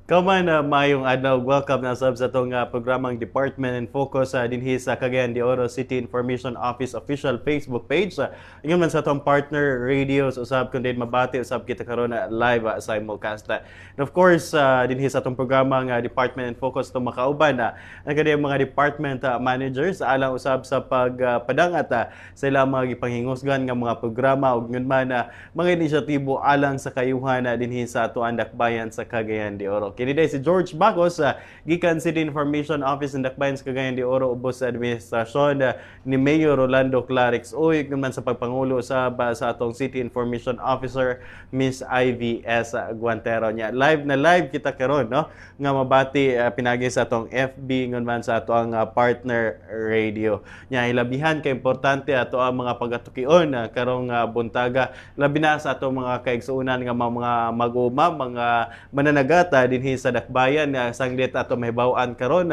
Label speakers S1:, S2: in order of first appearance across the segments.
S1: Kauman na mayong adlaw, welcome na sab sa itong programang Department and Focus dinhi sa Cagayan de Oro City Information Office official Facebook page. Ingon man sa itong partner radios usab kundi mabati usab kita karon live sa simulcast. And of course, dinhi sa itong programang Department and Focus itong makauban ang kaniyang mga department managers alang usab sa pagpadangat sa ilang mga gipanghingusgan nga mga programa ug ngun man mga inisyatibo alang sa kayuhan dinhi sa atuang dakbayan sa Cagayan de Oro. Kini day si George Bacos, gikan City Information Office ng Dakbayan sa Cagayan de Oro ubos sa administrasyon ni Mayor Rolando Clarix Uy man sa pagpangulo sa atong City Information Officer Miss Ivy S. Guantero nya. Live na live kita karon no nga mabati pinagi sa atong FB ngon man sa atong partner radio. Nya hilabihan kay importante ato ang mga pagatukion karong buntaga labi na sa atong mga kaigsuonan nga mga mag-uma, mga mananagata dinhi sa dakbayan sanglit ato mahibaw-an karon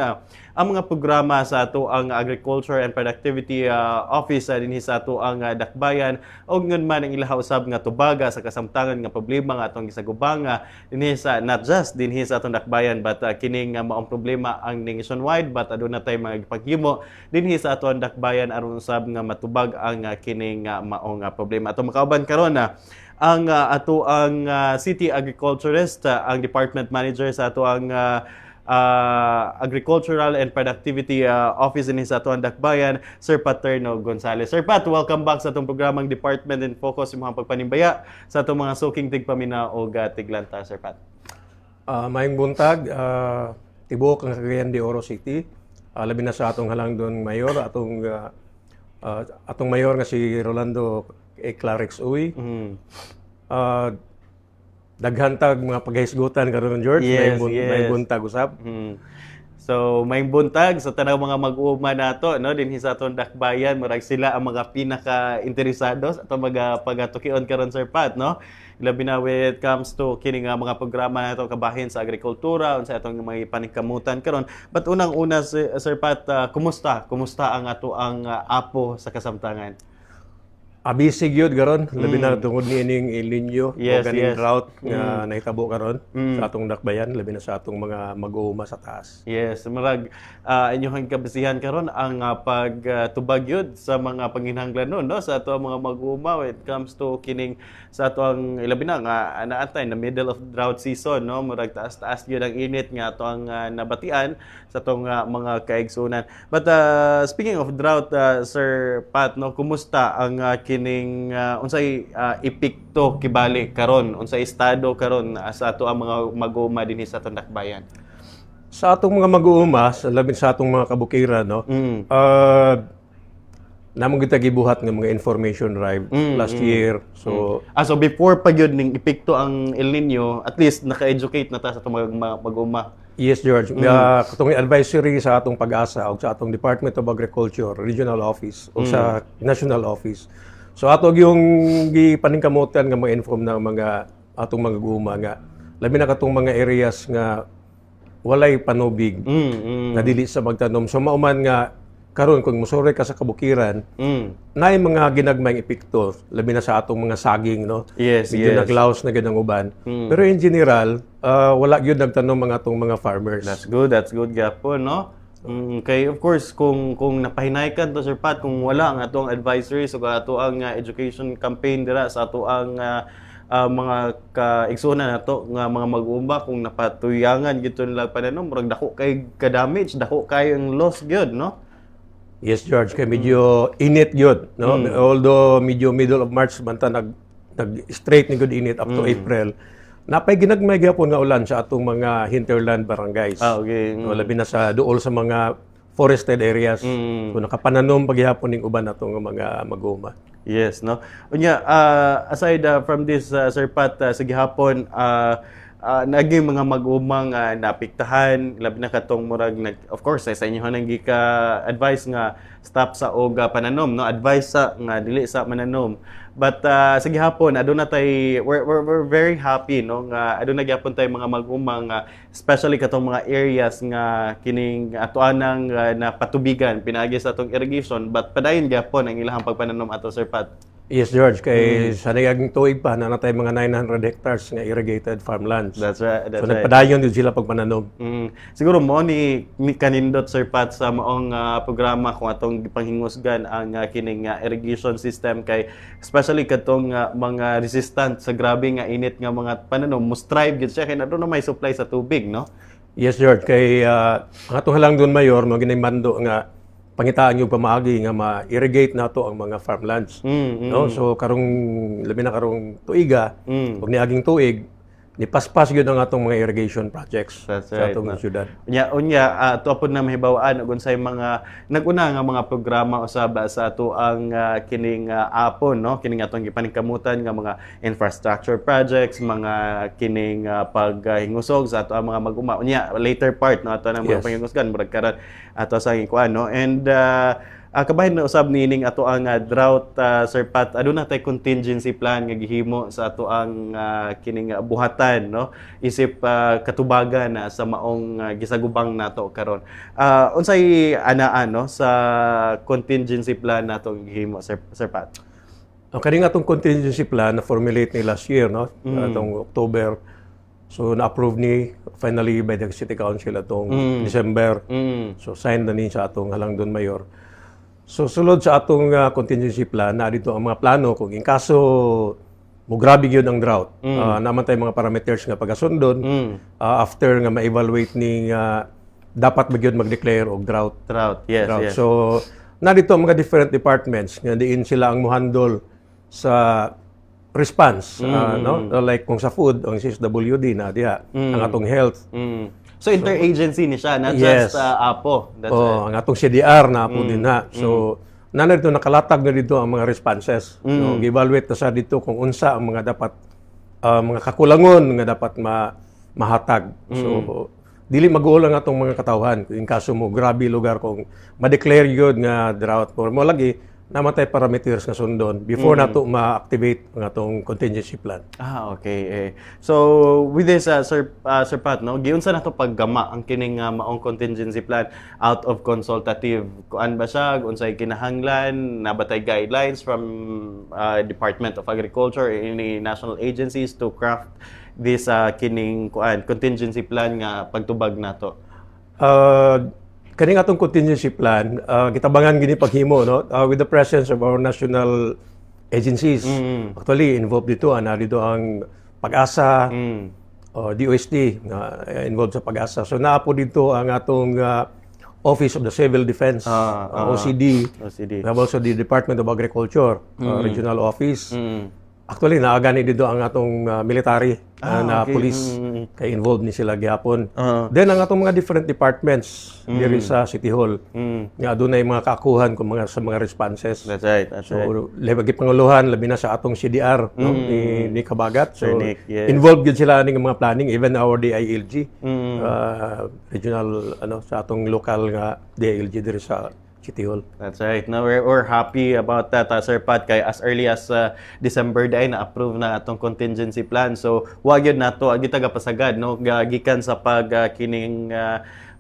S1: ang mga programa sa ato ang Agriculture and Productivity Office dinhi sa ato ang dakbayan ug ngon man ang ilaha usab nga tubaga sa kasamtangan nga problema nga atong gisagubang dinhi sa not just dinhi sa atong dakbayan but kining maong problema ang nationwide but aduna tay mga paghimo dinhi sa atong dakbayan aron usab nga matubag ang kining maong problema. Ato makauban karon ang ato ang city agriculturist, ang department manager sa ato ang Agricultural and Productivity Office din sa ato ang dakbayan, Sir Paterno Gonzales. Sir Pat, welcome back sa atong programang Department and Focus yung mga pagpanimbaya sa atong mga suking tigpamina o tiglanta, Sir Pat.
S2: Maayong buntag, tibok ang Cagayan de Oro City. Labi na sa atong halangdon mayor, atong mayor nga si Rolando Clarix Uy. Daghantag mga paghisgutan karon George, may buntag usab.
S1: So, may buntag sa tanang mga mag-uuma nato no dinhi sa atong dakbayan, murag sila ang mga pinaka-interesado sa atong mga pagatukion karon Sir Pat no. Labi na when it comes to kining mga programa nato kabahin sa agrikultura unsa atong mga paningkamutan karon. But unang-una Sir Pat, kumusta ang ato ang apo sa kasamtangan?
S2: Abisig yun karon, labi na tungod ni ining El Nino o ganing drought nga nahitabo karon sa atong dakbayan, labi na sa atong mga mag-uuma sa taas.
S1: Yes, marag inyong kabisihan karon ang pagtubag yun sa mga panginhanglan nun, no? Sa ato mga mag-uuma when it comes to kining sa ato ang ilabi na nga naantay na middle of drought season, no? Marag taas-taas yun ang init nga ato ang nabatian sa atong mga kaigsunan. But speaking of drought, Sir Pat, no, kumusta ang kining unsay epekto kibali karon, unsay estado karon sa ato ang mga mag-uuma dinhi sa atong dakbayan?
S2: Sa atong mga mag-uuma, labi sa atong mga kabukiran, no, namang kita gibuhat ng mga information drive last year. So,
S1: so before pa yun ning epekto ang El Nino, at least naka-educate na ta sa atong mga mag-uuma.
S2: yes, George. Katong advisory sa atong pag-asa o sa atong Department of Agriculture, Regional Office o sa National Office. So, atog yung gipaningkamutan nga mga inform ng mga atong mga guma nga. Labi na katong mga areas nga walay panubig na dili sa magtanom. So, mauman nga karon kung musore ka sa kabukiran, naay mga ginagmayng epekto labi na sa atong mga saging, no. Medyo naglaos na gid ang uban. Pero in general, wala gyud nagtanom mga atong mga farmers.
S1: That's good gapon, no. Kay of course kung napahinaykan to Sir Pat, kung wala ang atong advisory so ato ang education campaign dira sa ato ang mga kaigsunan nato nga mga mag-uuma, kung napatuyangan gito nila pananom, murag dako kay ka-damage, dako kay ang loss gyud, no.
S2: Yes, George, kay medyo init yun, no? Although medyo middle of March banta nag-straight ni good init up to April. Napay ginagmay gyapon nga ulan sa atong mga hinterland barangays.
S1: Okay.
S2: No, labi na sa duol sa mga forested areas. So nakapananom pagyapon ning uban natong mga mag-uuma.
S1: Yes, no. Unya aside from this Sir Pat, sa gihapon naging mga mag-umang naapektahan labi na katong murag of course sa inyo nang gika-advise nga stop sa og pananom, no, advice sa nga dili sa mananom. But sa gihapon aduna tay we're very happy, no, nga aduna gyapon tay mga mag-umang especially katong mga areas nga kining atuanang napatubigan pinaagi sa atong irrigation, but padayon gyapon ang ilahang pagpananom ato Sir Pat.
S2: Yes, George. Kay sa nagaging tuig pa, nanatay mga 900 hectares nga irrigated farmlands.
S1: That's right. That's
S2: So
S1: right.
S2: nagpadayon din sila pagpananom.
S1: Siguro mo ni kanindot Sir Pat sa maong programa kung atong panghingusgan ang kining irrigation system kay especially katong mga resistant sa grabe nga init nga mga pananom mo strive gid siya kay na may supply sa tubig, no?
S2: Yes, George. Kay ang atong halangdon mayor, mo ginimando nga pangitaan yung pamaagi nga ma-irrigate nato ang mga farmlands. No? So karong labi na karong tuiga, ug niaging tuig, nipaspas gyud ang atong mga irrigation projects
S1: That's
S2: sa
S1: right,
S2: atong
S1: no?
S2: syudad.
S1: Unya tuapod na mahibawaan ug unsay mga naguna nga mga programa usab sa ato ang kining apon, no? Kining atong gipaningkamutan nga mga infrastructure projects, mga kining paghingusog sa ato ang mga mag-uma. Unya later part no ato ang mga
S2: Yes.
S1: panghingusgan murag karon ato sa kuan, no? And kabahin na usab nining ato ang drought, Sir Pat, aduna tay contingency plan nga gihimo sa ato ang kining buhatan, no? Isip katubagan sa maong gisagubang nato karon. Unsay anaan no sa contingency plan nato gihimo, Sir Pat?
S2: Ang kaning atong contingency plan na formulate ni last year, no? Atong October. So na-approve ni finally by the City Council atong December. So signed na ni sa atong halangdon mayor. So sulod sa atong contingency plan na dito ang mga plano kung in kaso mo grabe gyud ang drought. Naman tay mga parameters nga pagasundon after nga ma-evaluate ni dapat ba gyud mag-declare og drought.
S1: Drought, yes,
S2: Drought.
S1: yes.
S2: So na dito ang mga different departments nga diin sila ang mo-handle sa response, no? Like kung sa food, ang SSWD na diha, ang atong health.
S1: So interagency ni siya, not
S2: Yes.
S1: just APO. That's
S2: Ang atong CDR na po din na. So na dito nakalatag na dito ang mga responses. No, gi-evaluate na sa dito kung unsa ang mga dapat mga kakulangon nga dapat mahatag. So dili mag-uol ang atong mga katawhan in kaso mo grabe lugar kung ma-declare yun nga drought or mo lagi namatay parameters nga sundon before nato ma-activate ang atong contingency plan.
S1: Okay. So with this Sir Pat, no, giunsa nato paggama ang kining maong contingency plan out of consultative. Kuan ba siya unsay kinahanglan, nabatay guidelines from Department of Agriculture or any national agencies to craft this kining kuan contingency plan nga pagtubag nato.
S2: Kaning atong contingency plan, kitabangan gini paghimo no with the presence of our national agencies. Actually involved dito dito ang Pag-asa, DOST involved sa Pag-asa. So naapo dito ang atong Office of the Civil Defense, OCD. We have also the Department of Agriculture, Regional Office. Actually, naagani dito ang atong military na police kay involved ni sila gihapon. Then ang atong mga different departments diri sa City Hall. Nga adunay mga kaakuhan kung sa mga responses.
S1: That's right.
S2: So, lebagi panguluhan labi na sa atong CDR no ni Kabagat. So
S1: Nick, yes.
S2: involved gid sila ning mga planning, even our DILG. Regional sa atong local nga DILG diri sa City Hall.
S1: That's right. Now we're happy about that, Sir Pat, kay as early as December day na-approve na atong contingency plan. So wag yun nato gitagapasagad no gikan sa kining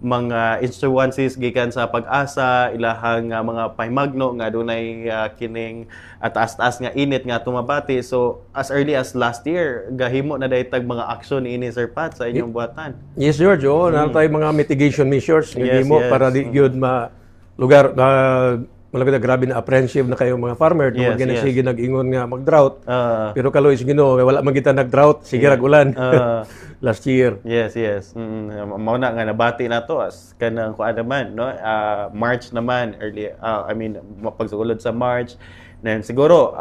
S1: mga instruances gikan sa Pag-asa, ilahang mga pahimagno nga dunay kining taas-taas nga init nga tumabati. So as early as last year gahimo na daytag mga aksyon ini, Sir Pat, sa inyong buhatan.
S2: Yes, George. Na tayo mga mitigation measures nga
S1: Yes,
S2: gihimo
S1: yes.
S2: para di gyud lugar malagay na grabe na apprehensive na kayo mga farmer
S1: Yes,
S2: tungod
S1: yes.
S2: sige nag-ingon nga mag-drought.
S1: Pero
S2: Pero kaloy is Ginoo wala man kita nag-drought, sige rag ulan last year.
S1: yes. Mao na nga nabati na to as kanang kuan naman, no? March naman early pagsulod sa March. Then siguro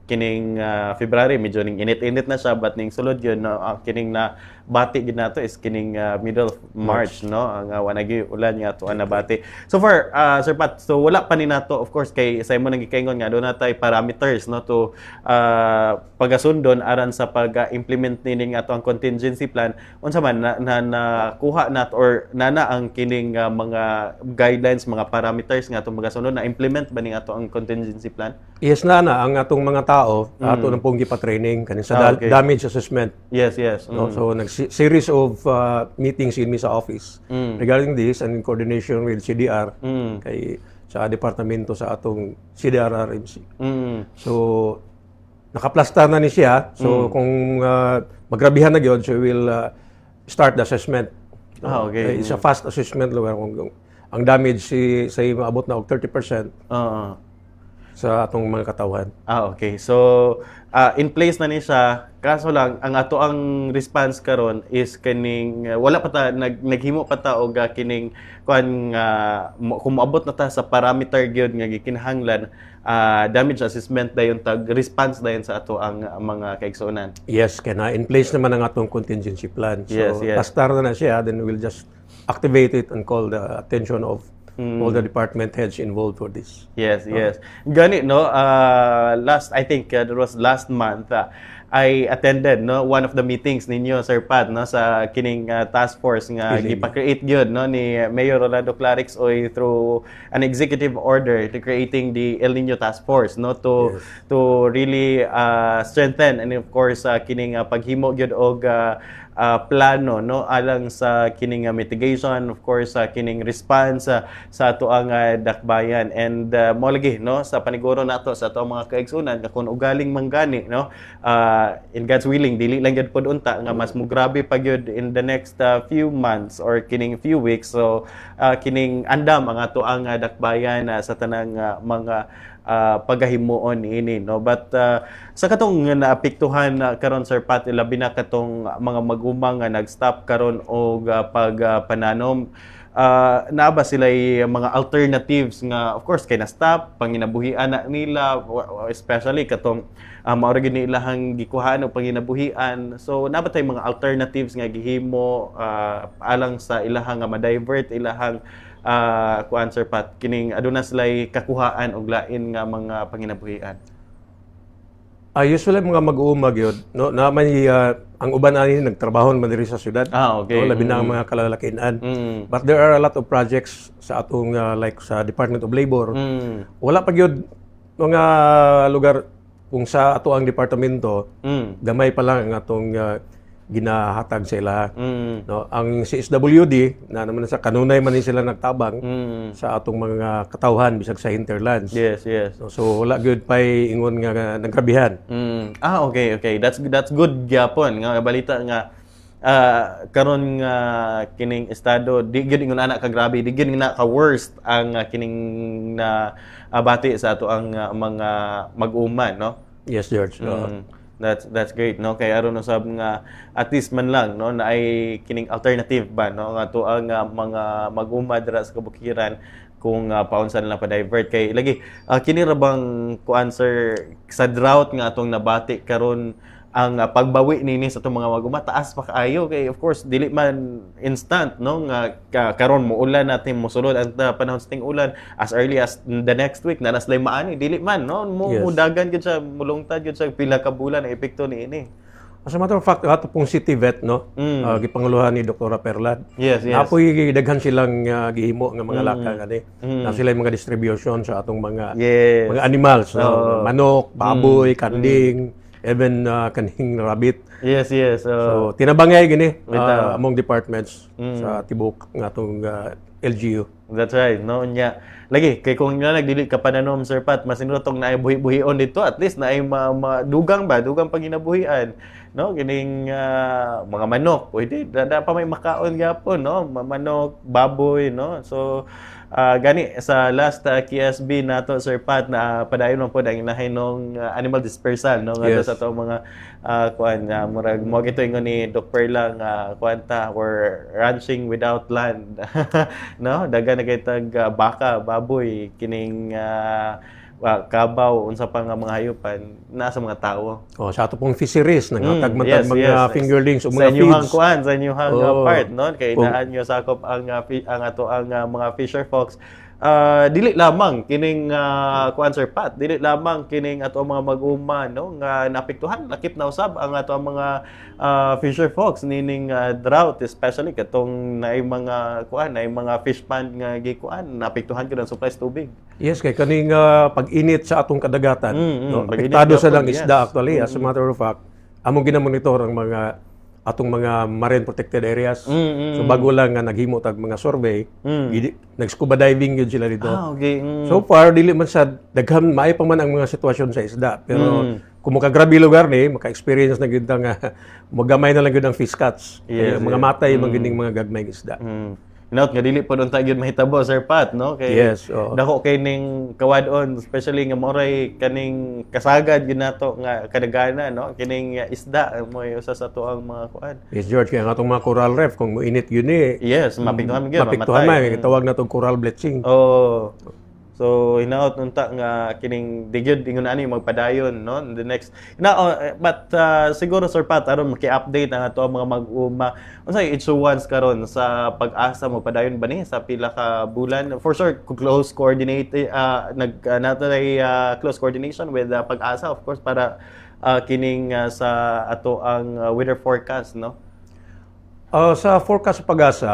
S1: kining February medyo ning init-init na siya but ning sulod yun no kining na bati gid nato is kining middle of March no ang wanagi ulan nga to nabati. So far Sir Pat, so wala pa ni nato of course kay sa imo nang gikaingon nga do natay parameters no to pagasundon aran sa pag-implement nining ato ang contingency plan. Unsa man nakuha nato or nana ang kining mga guidelines, mga parameters nga atong magasundon na implement ba ning ato ang contingency plan?
S2: Yes na ang atong mga tao ato nang pong gipa-training kanin sa
S1: Okay.
S2: damage assessment.
S1: Yes.
S2: No? So series of meetings in sa office regarding this and in coordination with CDR kay sa departamento sa atong CDRRMC.
S1: Mm.
S2: So nakaplastar na ni siya. So kung magrabihan na gyud, so we will start the assessment.
S1: Okay.
S2: It's a fast assessment lugar kung ang damage sa maabot na og 30%
S1: Oo.
S2: sa atong mga katawan.
S1: Okay. So, in place na ni siya, kaso lang, ang ato ang response karon is kining, wala pa ta, naghimo pa ta og kining, kung maabot na ta sa parameter gyud nga gikinahanglan, damage assessment dayon tag response dayon sa ato ang mga kaigsuonan.
S2: Yes, kaya in place naman ang atong contingency plan. So,
S1: Yes, yes.
S2: pastar na siya, then we'll just activate it and call the attention of all the department heads involved for this.
S1: Yes, yes. Gani, no, I think that was last month, I attended one of the meetings ninyo, Sir Pat, sa kining task force nga gipa-create gyud ni Mayor Rolando Clarix Oy through an executive order to creating the El Nino Task Force to really strengthen and of course kining paghimo gyud og plano alang sa kining mitigation, of course kining response sa ato ang dakbayan, and mo lagi sa paniguro nato sa ato mga kaigsunan kung ugaling manggani in God's willing dili lang gyud pod unta nga mas mugrabe pa gyud in the next few months or kining few weeks. So kining andam ang ato ang dakbayan sa tanang mga pagahimuon ini but sa katong naapektuhan karon, Sir Pat, labi na katong mga magumang nga nag-stop karon og pagpananom, naa ba sila mga alternatives nga of course kay na-stop panginabuhian na nila, especially katong maura gyud ni ilahang gikuhaan og panginabuhian, so naa ba tay mga alternatives nga gihimo alang sa ilahang ma-divert ilahang kuan, Sir Pat, kining aduna sila'y kakuhaan og lain nga mga panginabuhian?
S2: Usually mga mag-uumag yun, na may ang uban ani nagtrabaho man diri sa syudad.
S1: Okay.
S2: Labi na ang mga kalalakian. But there are a lot of projects sa atong like sa Department of Labor. Wala pa gyud mga lugar kung sa ato ang departamento, gamay pa lang ang atong ginahatag sa ila. Ang CSWD na naman sa kanunay man ni sila nagtabang sa atong mga katawhan bisag sa hinterlands.
S1: Yes, yes.
S2: So wala gyud pay ingon nga nagkrabihan.
S1: Okay. That's good gyapon nga balita nga karon nga kining estado di gyud ingon ana ka grabe, di gyud na ka worst ang kining na bati sa ato ang mga mag-uman,
S2: Yes, George.
S1: That's great, kay aron usab nga at least man lang na ay kining alternative ba nga to ang mga mag-umad dira sa kabukiran kung paunsan lang pa divert kay lagi kini ra bang kuan, sir, sa drought nga atong nabati karon ang pagbawi nini sa itong mga maguma taas pa kaayo kay of course dili man instant nga karon mo ulan natin mosulod ang panahon sa ting ulan as early as the next week na naslay maani dili man mudagan gyud siya mulungtad gyud siya pila ka bulan ang epekto niini.
S2: As a matter of fact, ato pong city vet gipanguluhan ni Dr. Perlad.
S1: Yes.
S2: Apoy daghan silang gihimo nga mga lakang na sila mga distribution sa atong mga animals, manok, baboy, kanding, even kaning rabbit.
S1: Yes.
S2: So tinabangay gini among departments sa tibok nga atong LGU.
S1: That's right, nya lagi kay kung nga nagdili ka pananom, Sir Pat, masinutong na ay buhi-buhion dito, at least na ay dugang panginabuhian, kining mga manok pwede da pa may makaon gyapon, manok, baboy, so gani sa last KSB nato, Sir Pat, na padayon man pod ang inahinong animal dispersal nga sa ato mga kuan murag mo gito ingon ni Doc Perla nga kuanta or ranching without land. Daga na kitag baka, baboy, kining kabaw, unsa pa nga mga hayupan nasa mga tao.
S2: Sa ato pong fisheries nangatag mga fingerlings o mga feeds.
S1: Sa inyong part, kay daan nyo sakop ang ato ang mga fisher folks. Dili lamang kining Sir Pat, dili lamang kining ato mga mag-uma nga naapektuhan lakip na usab ang ato mga fisher folks nining drought, especially katong naay mga fish pond nga gikuan naapektuhan gyud ang supply sa tubig.
S2: Yes, kay kaning pag-init sa atong kadagatan, apektado sa lang isda actually. As a matter of fact, among ginamonitor ang mga atong mga marine protected areas. So bago lang nga naghimo tag mga survey, nag-scuba diving yun sila dito.
S1: Okay.
S2: So far dili man sa daghan maayo pa man ang mga sitwasyon sa isda, pero kung makagrabe lugar ni, maka-experience na gyud nga magamay na lang gyud ang fish catch.
S1: Yes,
S2: Mga matay man gyud mga gagmayng isda.
S1: Inaut nga dili po doon tayo mahitabo, Sir Pat, no? Kay
S2: Yes, oo.
S1: dako kay ning kawadon, especially nga moray kaning kasagad yun nato nga kadagana, no? Kining isda mo usa sa to ang mga kuan.
S2: Yes, George, kaya nga itong mga coral reef, kung muinit yun
S1: Yes, mapiktuhan mo gyud,
S2: mapiktuhan
S1: mamatay.
S2: man, tawag na itong coral bleaching.
S1: Oh. So hinaot unta nga kining digyud ingon ani magpadayon no in the next but siguro Sir Pat aron maki-update ang ato ang mga mag-uma unsay issuance karon sa pag-asa magpadayon ba ni sa pila ka bulan for sure close coordinate natay close coordination with pag-asa of course para kining sa ato ang weather forecast no.
S2: Sa forecast sa pag-asa,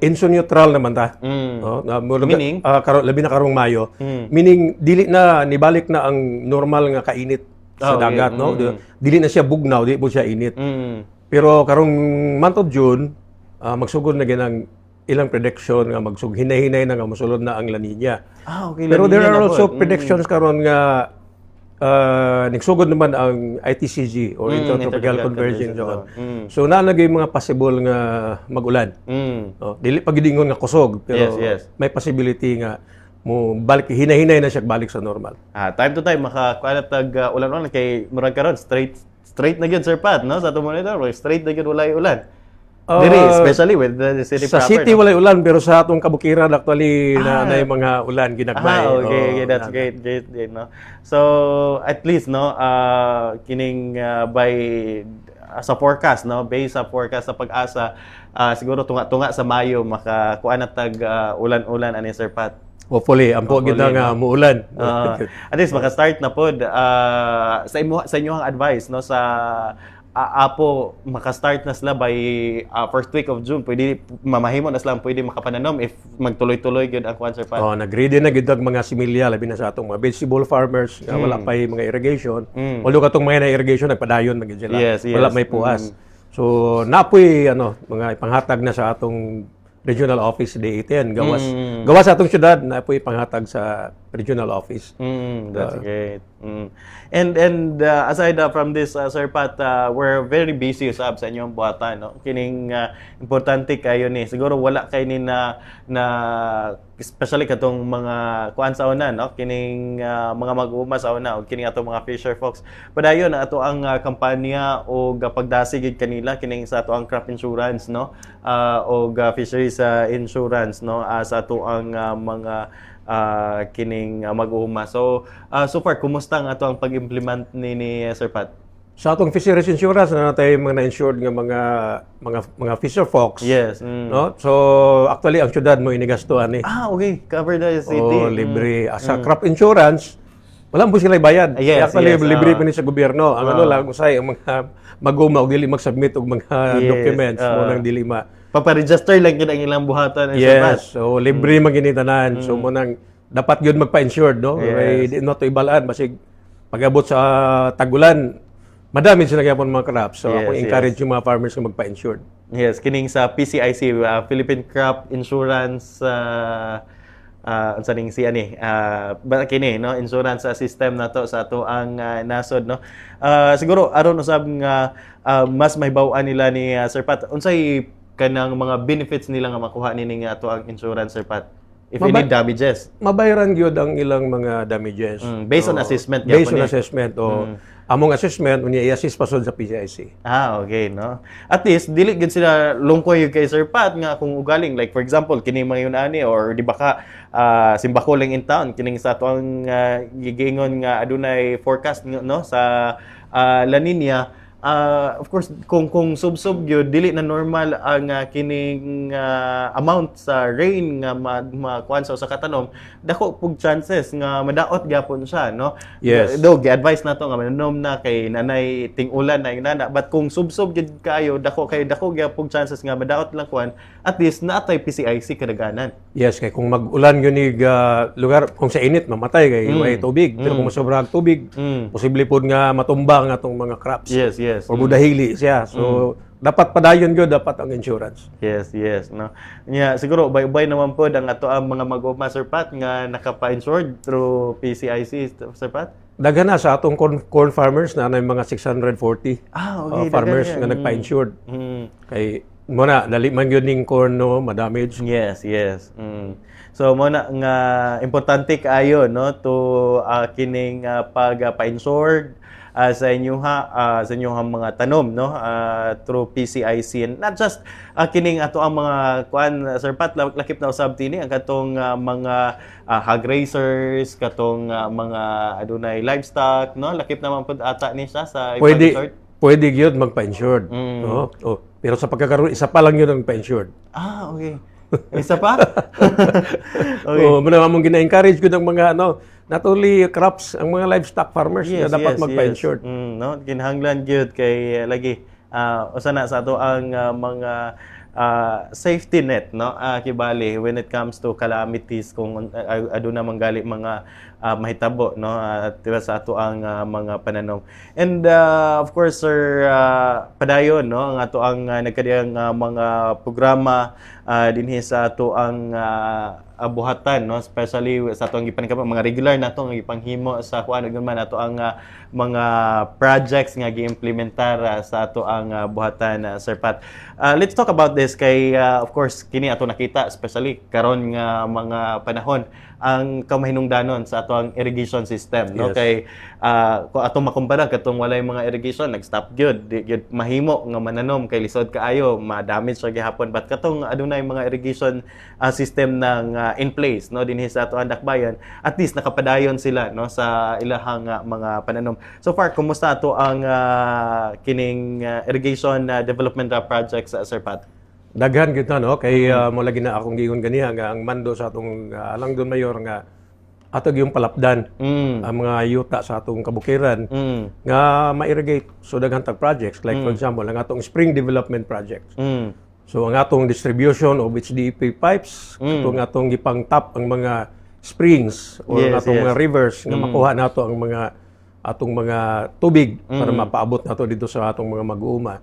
S2: inso neutral naman ta.
S1: Meaning?
S2: Labi na karong Mayo. Meaning, dili na, nibalik na ang normal nga kainit sa dagat. No? Dili na siya bugnaw, dili po siya init. Pero karong month of June, magsugod na ginang ilang prediction nga hinay-hinay na nga masulod na ang La Nina.
S1: Okay.
S2: Pero there are also predictions karon nga nagsugod naman ang ITCG or Intertropical Convergence Zone. So nalagay mga possible nga mag-ulan. Dili pagidingon nga kusog pero may possibility nga mo balik hinay-hinay na siya balik sa normal.
S1: Time to time makakuanatag ulan-ulan kay murag karon straight na gyud Sir Pat no sa ato monitor straight na gyud walay ulan. Diri, especially with the city
S2: sa
S1: proper.
S2: city walay ulan pero sa atong kabukiran actually na yung mga ulan ginagbay.
S1: Okay, that's great, no. So at least no kining by sa forecast no, based sa forecast sa pag-asa siguro tunga-tunga sa Mayo makakuha na tag ulan-ulan ani Sir Pat.
S2: Hopefully, ampo gid nga muulan.
S1: At least maka-start na pod sa inyong advice no sa apo maka-start na sila by first week of June. Pwede mamahimo na sila pwede makapananom if magtuloy-tuloy gyud ang Sir Pat.
S2: Nag-ready na gid ang mga similya labi na sa atong mga vegetable farmers nga wala pa mga irrigation. Although katong mga na irrigation nagpadayon man gid sila. Wala may puas. So napoy mga ipanghatag na sa atong regional office D10 gawas sa atong syudad na po ipanghatag sa regional office.
S1: That's great. And aside from this Sir Pat, we're very busy sa inyong buhatan no. Kining importante kayo ni siguro wala kay ni na especially katong mga kuan sa una no kining mga mag-uuma sa una o kining atong mga fisher folks. Padayon na ato ang kampanya o pagdasigid kanila kining sa ato ang crop insurance no o fisheries insurance no sa ato ang mga kining mag-uuma. So far kumusta ang ato ang pag-implement ni Sir Pat?
S2: Sa atong fisheries insurance na natay mga na-insured nga mga fisher folks.
S1: Yes.
S2: No? So actually ang syudad mo inigastuan ni.
S1: Okay, cover the city.
S2: Libre. Sa crop insurance wala mo sila bayad. Actually libre pa ni sa gobyerno. Ang lang usay ang mga mag-uuma og dili mag-submit og mga documents mo nang dili
S1: Papa-register lang yun ang ilang buhatan.
S2: Yes. So, libre maginitanan. So, mo nang dapat yun magpa-insured, no? Yes. Not to ibalaan. Basig, pag-abot sa tagulan, madami sila kaya po mga crops. So, ako encourage yung mga farmers na magpa-insured.
S1: Yes. Kining sa PCIC, Philippine Crop Insurance unsa ning siya ni kini no insurance system na to sa ato ang nasod no. Siguro aron usab nga mas mahibaw-an nila ni Sir Pat unsay kanang mga benefits nila nga makuha nini nga ato ang insurance Sir Pat if any damages.
S2: Mabayaran gyud ang ilang mga damages.
S1: Based on assessment
S2: based on assessment among assessment unya i-assist pa sa PCIC.
S1: Okay no. At least dili gid sila lungkoy kay Sir Pat nga kung ugaling like for example kini mga yun ani or di ba ka simbako lang in town kining sa ato ang gigingon nga adunay forecast no sa La Nina. Of course kung sub gyud dili na normal ang kining amount sa rain nga makuan sa katanom dako pug chances nga madaot gyapon siya no.
S2: Yes.
S1: Do gi-advise nato nga manom na kay nanay ting-ulan na inana but kung sub gyud kayo dako gyapon chances nga madaot lang kuan at least naatay PCIC kadaganan.
S2: Yes, kay kung mag-ulan yun lugar kung sa init mamatay kay way tubig pero kung masobrang tubig posible pud nga matumba ang atong mga crops.
S1: Yes. Yes.
S2: or mudahili siya. So dapat padayon gyud dapat ang insurance.
S1: Yes, yes, no. Nya siguro ubay-ubay naman po ang ato ang mga mag-uma Sir Pat nga nakapa-insured through PCIC Sir Pat.
S2: Daghan na sa atong corn farmers na may mga 640
S1: Okay,
S2: farmers
S1: daghan yan.
S2: nga nagpa-insured.
S1: Mm.
S2: Kay mo na dali man gyud ning corn no ma-damage.
S1: Yes, yes. So mo na nga importante kaayo no to kining pag-pa-insured sa inyong mga tanom no through PCIC, and not just kining ato ang mga kuan Sir Pat, lakip na usab tini ang katong mga hog raisers, katong mga adunay livestock no, lakip naman pud ata ni siya sa ipag-insert.
S2: Pwede gyud magpa-insured no. Pero sa pagkakaroon isa pa lang yun ang pa-insured.
S1: Okay. Isa pa? Okay.
S2: Muna mong gina-encourage ko ng mga not only crops, ang mga livestock farmers na dapat magpa-insured.
S1: No, kinahanglan gyud kay lagi usa na sa ato ang mga safety net no kibali when it comes to calamities kung aduna manggali mga mahitabo no diba sa ato ang mga pananom. And of course sir, padayon no ang ato ang nagkadiyang mga programa dinhi sa ato ang buhatan no, especially sa ato ang gipanikabang mga regular nato nga gipanghimo sa kuan man ato ang mga projects nga giimplementar sa ato ang buhatan Sir Pat. Let's talk about this kay of course kini ato nakita especially karon nga mga panahon ang kamahinungdanon sa ato ang irrigation system no.
S2: Yes.
S1: Kay kung ato makumpara katong walay mga irrigation nag-stop gyud gyud mahimo nga mananom kay lisod kaayo ma-damage sa gihapon, but katong adunay mga irrigation system ng in place no dinhi sa ato ang dakbayan, at least nakapadayon sila no sa ilahang mga pananom. So far kumusta ato ang kining irrigation development projects Sir Pat?
S2: Daghan gyud na no kay mo lagi na akong giingon ganiha nga ang mando sa atong alang don mayor nga ato gyung palapdan ang mga yuta sa atong kabukiran nga ma-irrigate. So daghan tag projects like for example ang atong spring development projects. So ang atong distribution of HDPE pipes, atong atong gipang tap ang mga springs or ang atong mga rivers nga makuha nato ang mga atong mga tubig para mapaabot nato dito sa atong mga mag-uuma.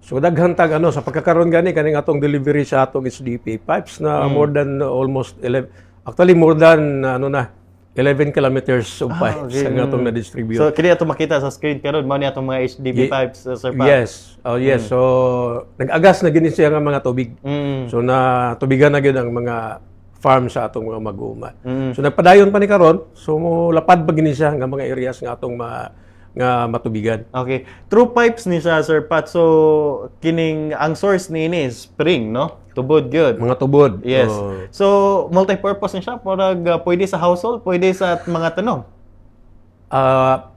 S2: So daghan tag sa pagkakaroon gani kaning atong delivery sa atong HDPE pipes na more than almost 11, actually more than 11 kilometers of pipes ang atong na-distribute.
S1: So kini ato makita sa screen karon mao ni atong mga HDPE pipes Sir Pat.
S2: Yes. Yes. So nag-agas na gini siya nga mga tubig. So na tubigan na gyud ang mga farm sa atong mga mag-uuma. So nagpadayon pa ni karon, so mo lapad pa gini siya nga mga areas nga atong nga matubigan.
S1: Okay. Through pipes ni siya Sir Pat. So kining ang source ni spring no. Tubod gyud.
S2: Mga tubod.
S1: Yes. So multi-purpose ni siya, parang pwede sa household, pwede sa mga tanom.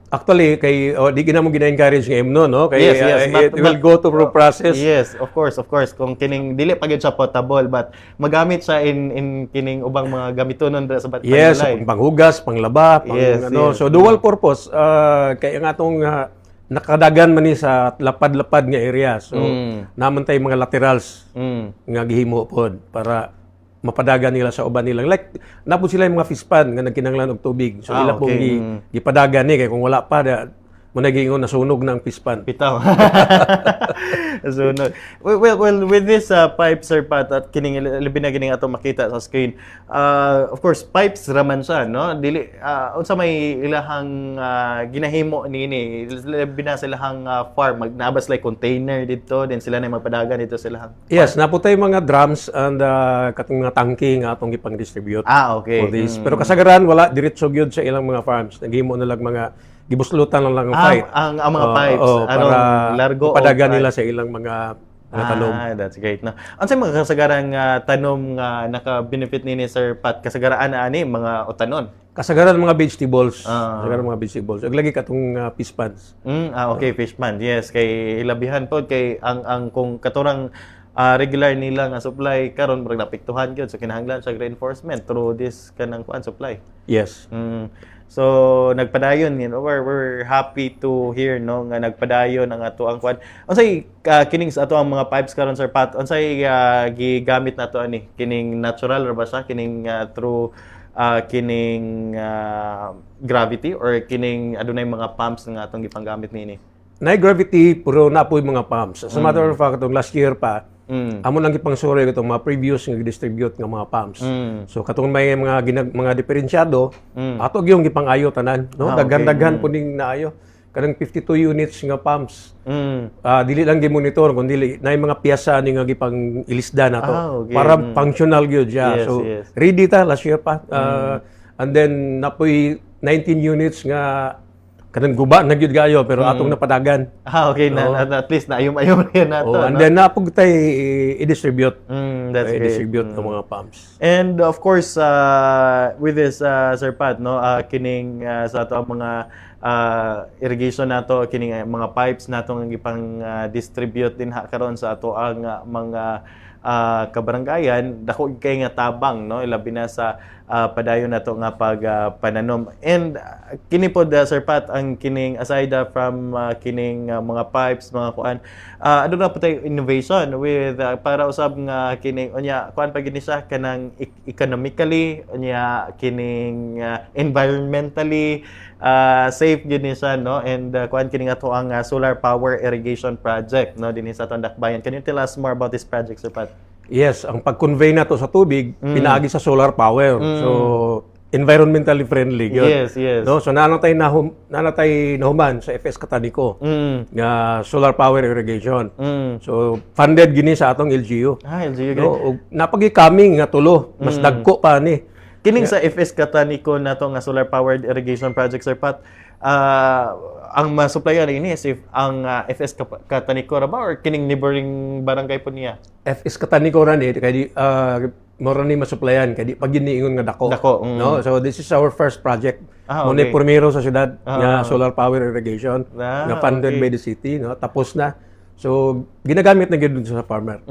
S2: Actually kay di gina mo gina-encourage ng EMNO no kay
S1: Yes,
S2: it will go through process.
S1: Yes, of course. Kung kining dili pa gyud siya potable, but magamit siya in kining ubang mga gamitonon sa bat.
S2: Yes, panghugas, panglaba, So dual purpose kay ang atong nakadagan man ni sa lapad-lapad nga area. So naman tay mga laterals nga gihimo pod para mapadagan nila sa uban nila. Like napud sila yung mga fish pond nga nagkinahanglan og tubig. So ila pong gipadagan ni kay kung wala pa mo nagingon nasunog na ang fish pond.
S1: Bitaw. Sunog. Well, with this pipe Sir Pat at kining labi na gining ato makita sa screen. Of course, pipes raman siya, no? Dili unsa may ilahang ginahimo niini, labi na silahang farm magnabas like container dito, then sila na magpadagan dito silahang.
S2: Yes, naputay mga drums and katong mga tangke nga atong gipang-distribute.
S1: Okay.
S2: For this. Pero kasagaran wala diretso gyud sa ilang mga farms. Naghimo na lang mga gibuslutan lang ang pipe.
S1: Ang mga pipes
S2: para
S1: largo
S2: padagan nila sa ilang mga tanom.
S1: That's great. No. Ano sa mga kasagarang tanom nga naka-benefit ni Sir Pat? Kasagaraan ani mga utanon?
S2: Kasagaran mga vegetables. Kasagaran mga vegetables. Ug lagi katong fish ponds.
S1: Okay, fish pond. Yes, kay ilabihan pod kay ang kung katurang regular nila nga supply karon murag napiktuhan gyud, so kinahanglan sa reinforcement through this kanang kuan supply.
S2: Yes.
S1: So nagpadayon, we're happy to hear no nga nagpadayon ang ato ang kuan. Unsay kining sa ato ang mga pipes karon Sir Pat? Unsay gigamit nato ani? Kining natural ra ba siya kining through kining gravity or kining adunay mga pumps nga atong gipanggamit nini?
S2: gravity pero napoy mga pumps. As a matter of fact, itong last year pa, amo lang gipang sorry itong mga previous nga distribute nga mga pumps. So katong may mga diferensyado, ato gyung gipang-ayo tanan, no? Daghan-daghan po ning naayo. Kanang 52 units nga pumps. Dili lang gi-monitor kundi na mga piyesa ni nga gipang ilisda nato para functional gyud siya.
S1: Yes,
S2: So
S1: yes.
S2: ready ta last year pa. And then napoy 19 units nga kanang guba na gyud gayo pero atong napadagan.
S1: Okay, at least naayom-ayom na yan nato.
S2: And then napog tay i-distribute.
S1: That's great.
S2: I-distribute ng mga pumps.
S1: And of course, with this, Sir Pat, no, kining sa ato ang mga irrigation nato, kining mga pipes nato nga gipang distribute din karon sa ato ang mga kabaranggayan, dako kay nga tabang, no, ilabi na sa padayon nato nga pananom. And kini pod, Sir Pat, ang kining aside from kining mga pipes, mga kuan, ano na po tayo innovation with para usab nga kining unya kuan pa gini siya kanang economically, unya kining environmentally safe gini siya, no, and kuan kining ato ang solar power irrigation project, no, dinhi sa Tandakbayan. Can you tell us more about this project, Sir Pat?
S2: Yes, ang pag-convey na to sa tubig, pinaagi sa solar power. So, environmentally friendly. Yun.
S1: Yes, yes.
S2: No? So, nanatay nahuman sa FS Catanico nga solar power irrigation. So, funded gini sa atong LGU.
S1: LGU.
S2: No? O, napagi-coming nga tulo. Mas dagko pa ni.
S1: Kining sa FS Catanico na to nga solar powered irrigation project, Sir Pat, ang masuplayan ini if ang FS Catanico ra ba or kining neighboring barangay po niya?
S2: FS Catanico ra ni kay di mora ni masuplayan kay di pag giniingon nga dako. No? So this is our first project.
S1: Okay.
S2: Muna primero sa syudad nga solar power irrigation nga funded by the city, no? Tapos na. So ginagamit na gyud sa farmer.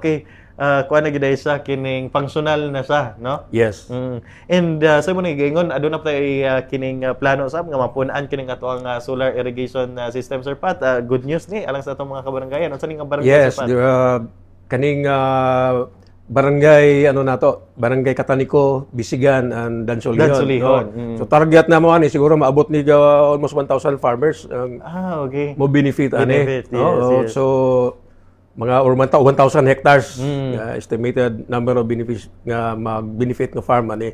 S1: Okay. Kuha na gid siya kining functional na siya, no?
S2: Yes.
S1: And sa mo ni gingon aduna pa tay kining plano sab nga mapunan kining ato ang solar irrigation system, Sir Pat. Good news ni alang sa atong mga kabaranggayan. Unsa ning barangay,
S2: Yes,
S1: Sir Pat?
S2: kaning barangay Barangay Catanico, Bisigan and Dansolihon. No? So target na mo ani siguro maabot ni almost 1,000 farmers
S1: Okay.
S2: mo benefit
S1: Benefit,
S2: ani. No?
S1: yes.
S2: So mga 1,000 hectares estimated number of benefits nga mag-benefit ng farm ani.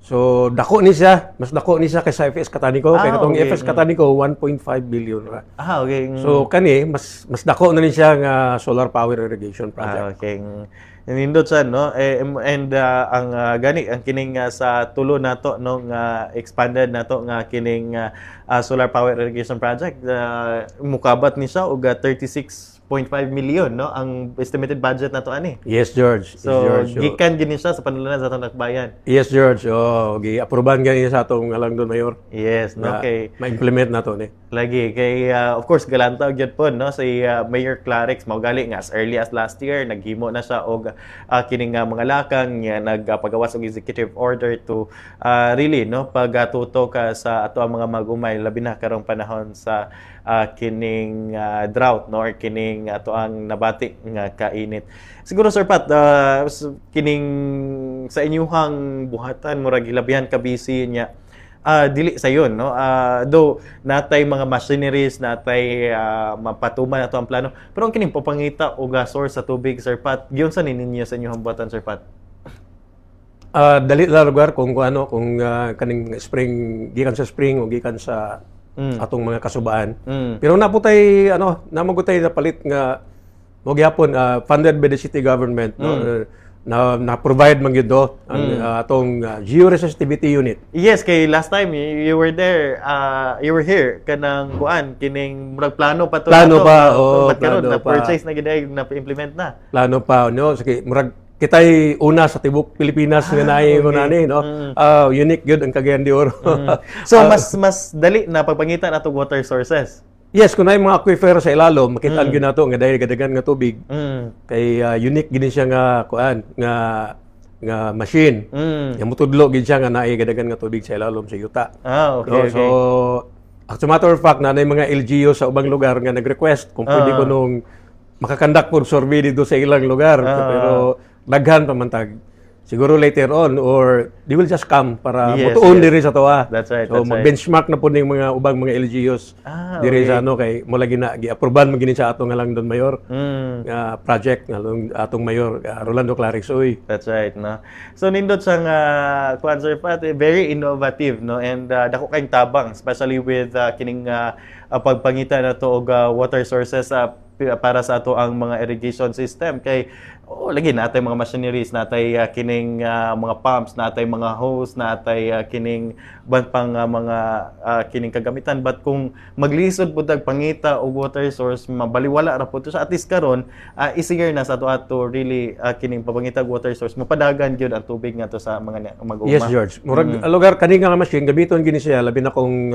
S2: So dako ni siya, mas dako ni siya kaysa FS Catanico. Kaya katong
S1: okay.
S2: FS Catanico 1.5 billion ra.
S1: Okay.
S2: So kani mas dako na ni siya nga solar power irrigation project.
S1: Okay. Nindot siya, no? And ang gani ang kining sa tulo nato no nga expanded nato nga kining solar power irrigation project, mukabat ni siya og 36.5 million, no, ang estimated budget nato ani.
S2: Yes, George.
S1: So
S2: George.
S1: gikan gini siya sa panulunan sa atong Tandakbayan.
S2: Yes, George. Gi-aproban gani sa atong Alangdon Mayor.
S1: Yes, no,
S2: Na
S1: kay
S2: ma-implement na to ni.
S1: lagi kay of course galanta gyud po, no, si Mayor Clarix mao gali nga as early as last year naghimo na siya og kining mga lakang nga nagpagawas og executive order to really, no, pagatuto ka sa ato ang mga magumay labi na karong panahon sa kining drought, no, or kining ato ang nabati nga kainit. Siguro, Sir Pat, kining sa inyuhang buhatan murag hilabihan ka busy niya. Dili sa yun, no? Though natay mga machineries, natay mapatuman na to ang plano, pero ang kining papangita o source sa tubig, Sir Pat, giyon sa ninyo sa inyong buhatan, Sir Pat?
S2: Dali la lugar kung kaning spring, gikan sa spring o gikan sa atong mga kasubaan. Pero naputay namagutay na palit nga mo gyapon funded by the city government, no? Na provide man gyud do ang atong georesistivity unit.
S1: Yes, kay last time you were there, you were here kanang kuan kining murag plano pa to.
S2: Plano pa,
S1: karon na
S2: plano pa.
S1: purchase na gid na implement na.
S2: Plano pa, no? Sige, murag kitay una sa tibok Pilipinas nga naay mo nani, no? Unique gyud ang Cagayan de Oro.
S1: So mas dali na pagpangitan atong water sources.
S2: Yes, kung na mga aquifer sa ilalom, makita gyud nato nga dahil gadagan nga tubig. Kay unique gini siya nga kuan nga machine. Nga mutudlo gid siya nga naay gadagan nga tubig sa ilalom sa yuta.
S1: Okay,
S2: So, as a matter of fact, na mga LGU sa ubang lugar nga nag-request kung pwede ko nung makakandak po survey dito sa ilang lugar. Pero daghan pa man tag. siguro later on or they will just come para
S1: Yes,
S2: mutuon
S1: yes.
S2: diri sa toa.
S1: That's right,
S2: So
S1: that's right.
S2: mag-benchmark na po ning mga ubang mga LGUs diri sa kay mo lagi na gi-aproban magini sa ato nga lang Don Mayor project nga atong mayor Rolando Clarixoy.
S1: That's right, no. So nindot sang kuan Sir Pat, very innovative, no, and dako kayong tabang, especially with kining pagpangita na to og water sources para sa ato ang mga irrigation system kay lagi natay mga machineries, natay kining mga pumps, natay mga hose, natay kining pang mga kining kagamitan, but kung maglisod pud og pangita og water source mabaliwala ra pud so at least karon easier na sa ato really kining papangita og water source mapadagan gyud ang tubig nga to sa mga mag-uma.
S2: Yes, George. Murag lugar kani nga machine gamiton gini siya labi na kung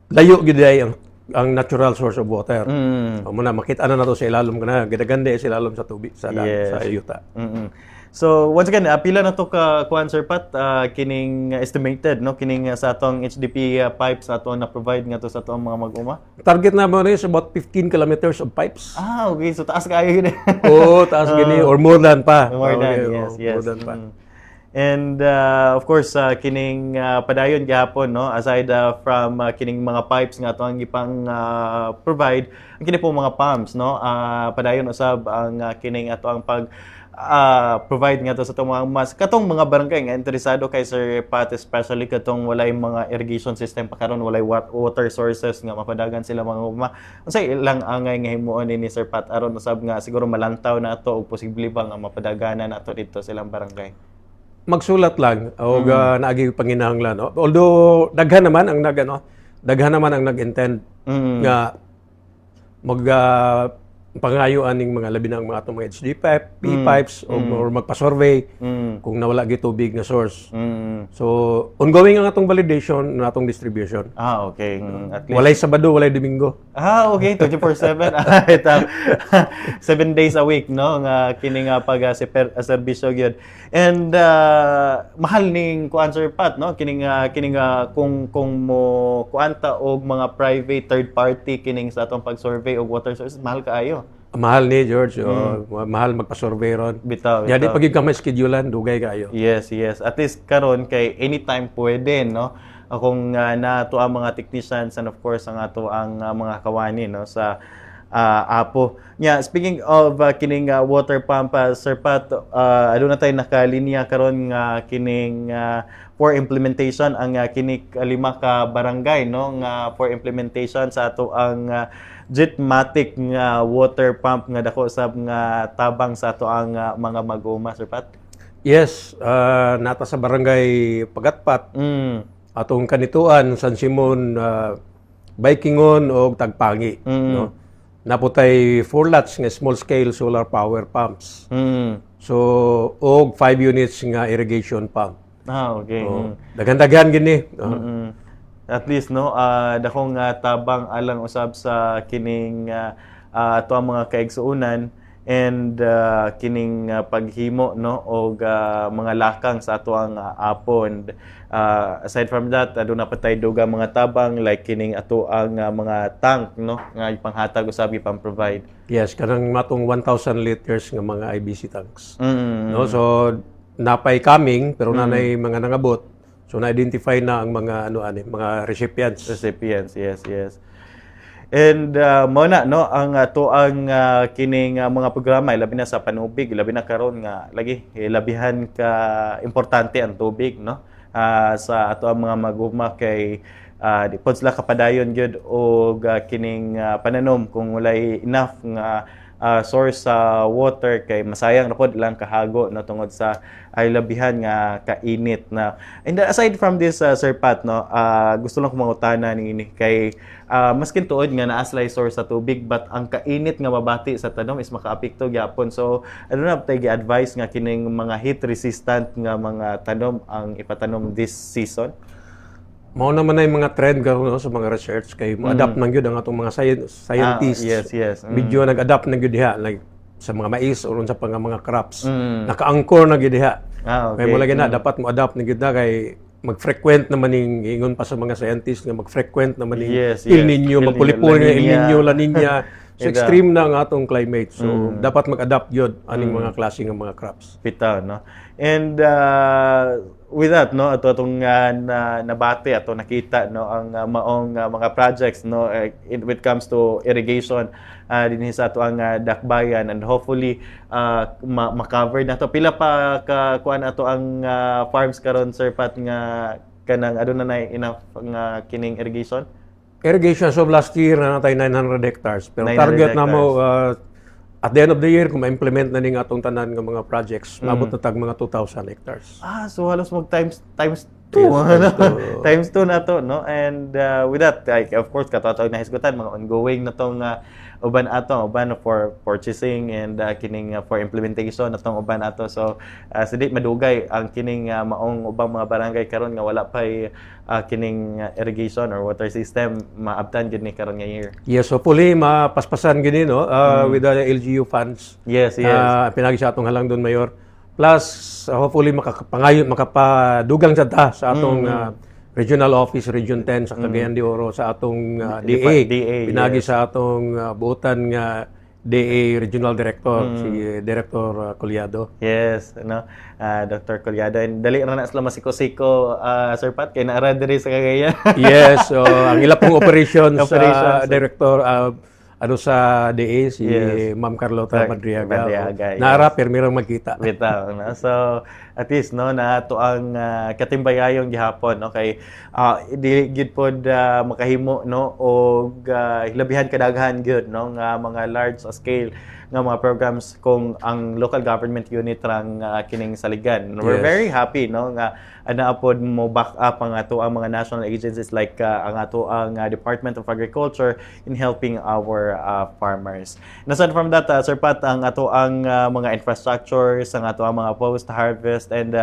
S2: layo gid ay ang natural source of water. Muna makita na nato sa ilalom kana gidaganda sa ilalom sa tubig sa sa yuta.
S1: So once again pila na to ka kuan Sir Pat kining estimated no kining sa atong HDP pipes ato na provide nga to sa atong mga mag-uma.
S2: Target na mo is about 15 kilometers of pipes.
S1: Okay, so taas kayo yun.
S2: Taas gini or more than pa.
S1: More than, yes.
S2: More than pa.
S1: And of course kining padayon gihapon no aside from kining mga pipes nga ato ang ipang provide ang kini po mga pumps no padayon usab ang kining ato ang pag provide nga to sa itong mga mas katong mga barangay nga interesado kay Sir Pat, especially katong walay mga irrigation system pa karon walay water sources nga mapadagan sila mga unsay ilang angay nga himuon ni Sir Pat aron usab nga siguro malantaw na to og posible ba nga mapadaganan nato dito silang barangay.
S2: Magsulat lang o naagi panginahanglan. No? Although daghan naman ang nag-intend nga pangayuan ning mga labi ng mga atong mga HD pipe, P-pipes or magpa-survey kung nawala gi tubig nga source. So ongoing ang atong validation ng atong distribution.
S1: Okay. At least
S2: Walay Sabado, walay Domingo.
S1: Okay, 24/7. 7 days a week no nga kini nga pag serbisyo gyud. And mahal ning kuan Sir Pat no kining kung mo kuanta og mga private third party kining sa atong pag-survey og water sources mahal kaayo.
S2: Mahal ni George, mahal magpa-survey ron.
S1: Bitaw.
S2: Di pag ka may schedulean, dugay kayo.
S1: Yes. At least karon kay anytime pwede no. Kung nato ang mga technicians and of course ang ato ang mga kawani no sa Apo. Speaking of kining water pump Sir Pat, aduna tay nakalinya karon nga kining for implementation ang kining 5 ka barangay no nga for implementation sa ato ang Jetmatic nga water pump nga dako usab nga tabang sa ato ang mga mag-uma Sir Pat.
S2: Yes, nata sa barangay Pagatpat. Atong kanituan San Simon, Baikingon o Tagpangi, no. Naputay 4 lots nga small scale solar power pumps. So og 5 units nga irrigation pump.
S1: Okay.
S2: Daghan-daghan gini.
S1: At least no dakong tabang alang usab sa kining ato ang mga kaigsuonan and kining paghimo no og mga lakang sa ato ang Apo. And aside from that aduna pa tay duga mga tabang like kining ato ang mga tank no nga ipanghatag usab ipang-provide.
S2: Yes, kanang matong 1,000 liters nga mga IBC tanks. No, so napay coming pero nanay mga nangabot. So na-identify na ang mga mga recipients.
S1: Yes. And mo na no ang ato ang kining mga programa labi na sa panubig, labi na karon nga lagi labihan ka importante ang tubig no sa ato ang mga mag-uma kay di pod sila kapadayon gyud og kining pananom kung walay enough nga source sa water kay masayang ra pod lang kahago no tungod sa ay labihan nga kainit na. And aside from this Sir Pat no gusto lang ko mangutana ni kay maskin tuod nga naaslay source sa tubig but ang kainit nga mabati sa tanom is makaapekto gyapon. So ano na tay gi-advise nga kining mga heat resistant nga mga tanom ang ipatanom this season?
S2: Mao naman ay mga trend karon no, sa mga research kay mo-adapt nang gyud ang atong mga scientists.
S1: Yes.
S2: Medyo nag-adapt na gyud diha like sa mga mais o sa mga crops. Naka-anchor na gyud diha.
S1: Okay.
S2: Kay mo lagi na dapat mo-adapt na gyud na kay mag-frequent naman ning ingon pa sa mga scientists nga mag-frequent naman ning El Nino, magpulipon nga El Nino, La Nina. So extreme na ang atong climate. So dapat mag-adapt yun aning mga klase ng mga crops.
S1: Bitaw, no? And with that, no, ato atong nabati ato nakita, no, ang maong mga projects, no, when it comes to irrigation dinhi sa ato ang dakbayan, and hopefully ma-cover na to. Pila pa ka kuan ato ang farms karon, Sir Pat, nga kanang aduna na enough nga kining irrigation?
S2: Irrigation, so last year na natay 900 hectares. Pero
S1: 900
S2: target na
S1: hectares.
S2: mo, at the end of the year, kung ma-implement na ning atong tanan ng mga projects, mabot na tag mga 2,000 hectares.
S1: So halos mag times 2.
S2: Yes, times two.
S1: Times 2 na to, no? And with that, like, of course, katawag na hisgutan, mga ongoing na tong uban for purchasing and kining for implementation na tong uban ato. So di madugay ang kining maong ubang mga barangay karon nga wala pay kining irrigation or water system maabtan gid ni karon nga year.
S2: Yes, hopefully mapaspasan gini, no, with the LGU funds.
S1: Yes.
S2: Pinagi sa atong Halangdon Mayor. Plus, hopefully makapadugang sa atong regional office, Region 10 sa Cagayan de Oro, sa atong DA. Pinagi sa atong buotan nga DA Regional Director, si Director Collado.
S1: Yes, Dr. Collado. And dali ra na sila masiko-siko, Sir Pat, kay naara diri sa Cagayan.
S2: Yes, so ang ila pong operations Director sa DA, si Ma'am Carlota Madriaga.
S1: Yes.
S2: Naara, permirang magkita.
S1: Bitaw, no? So, at least, no, na ito ang katimbayayong gihapon, no? Kay, di gid pod makahimo, no? O hilabihan kadaghan gyud, no? Nga mga large scale nga mga programs kung ang local government unit rang kining saligan. We're very happy, no, nga ana pod mo back up ang ato ang mga national agencies like ang ato ang Department of Agriculture in helping our farmers. And aside from that, Sir Pat, ang ato ang mga infrastructures, ang ato ang mga post-harvest and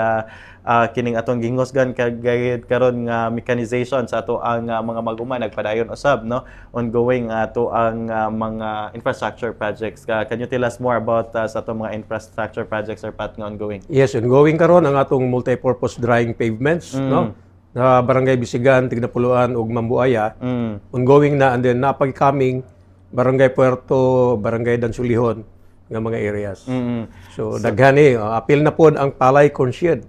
S1: kining atong gingusgan kagayud karon nga mechanization sa ato ang mga maguma nagpadayon usab, no, ongoing ato ang mga infrastructure projects. Can you tell us more about sa atong mga infrastructure projects, Sir Pat, nga ongoing?
S2: Yes, ongoing karon ang atong multi-purpose drying pavements, no, na Barangay Bisigan, Tignapuluan ug Mambuaya. Ongoing na, and then napag-coming Barangay Puerto, Barangay Dansulihon nga mga areas. So daghani, apil na pod ang Palay Conshed.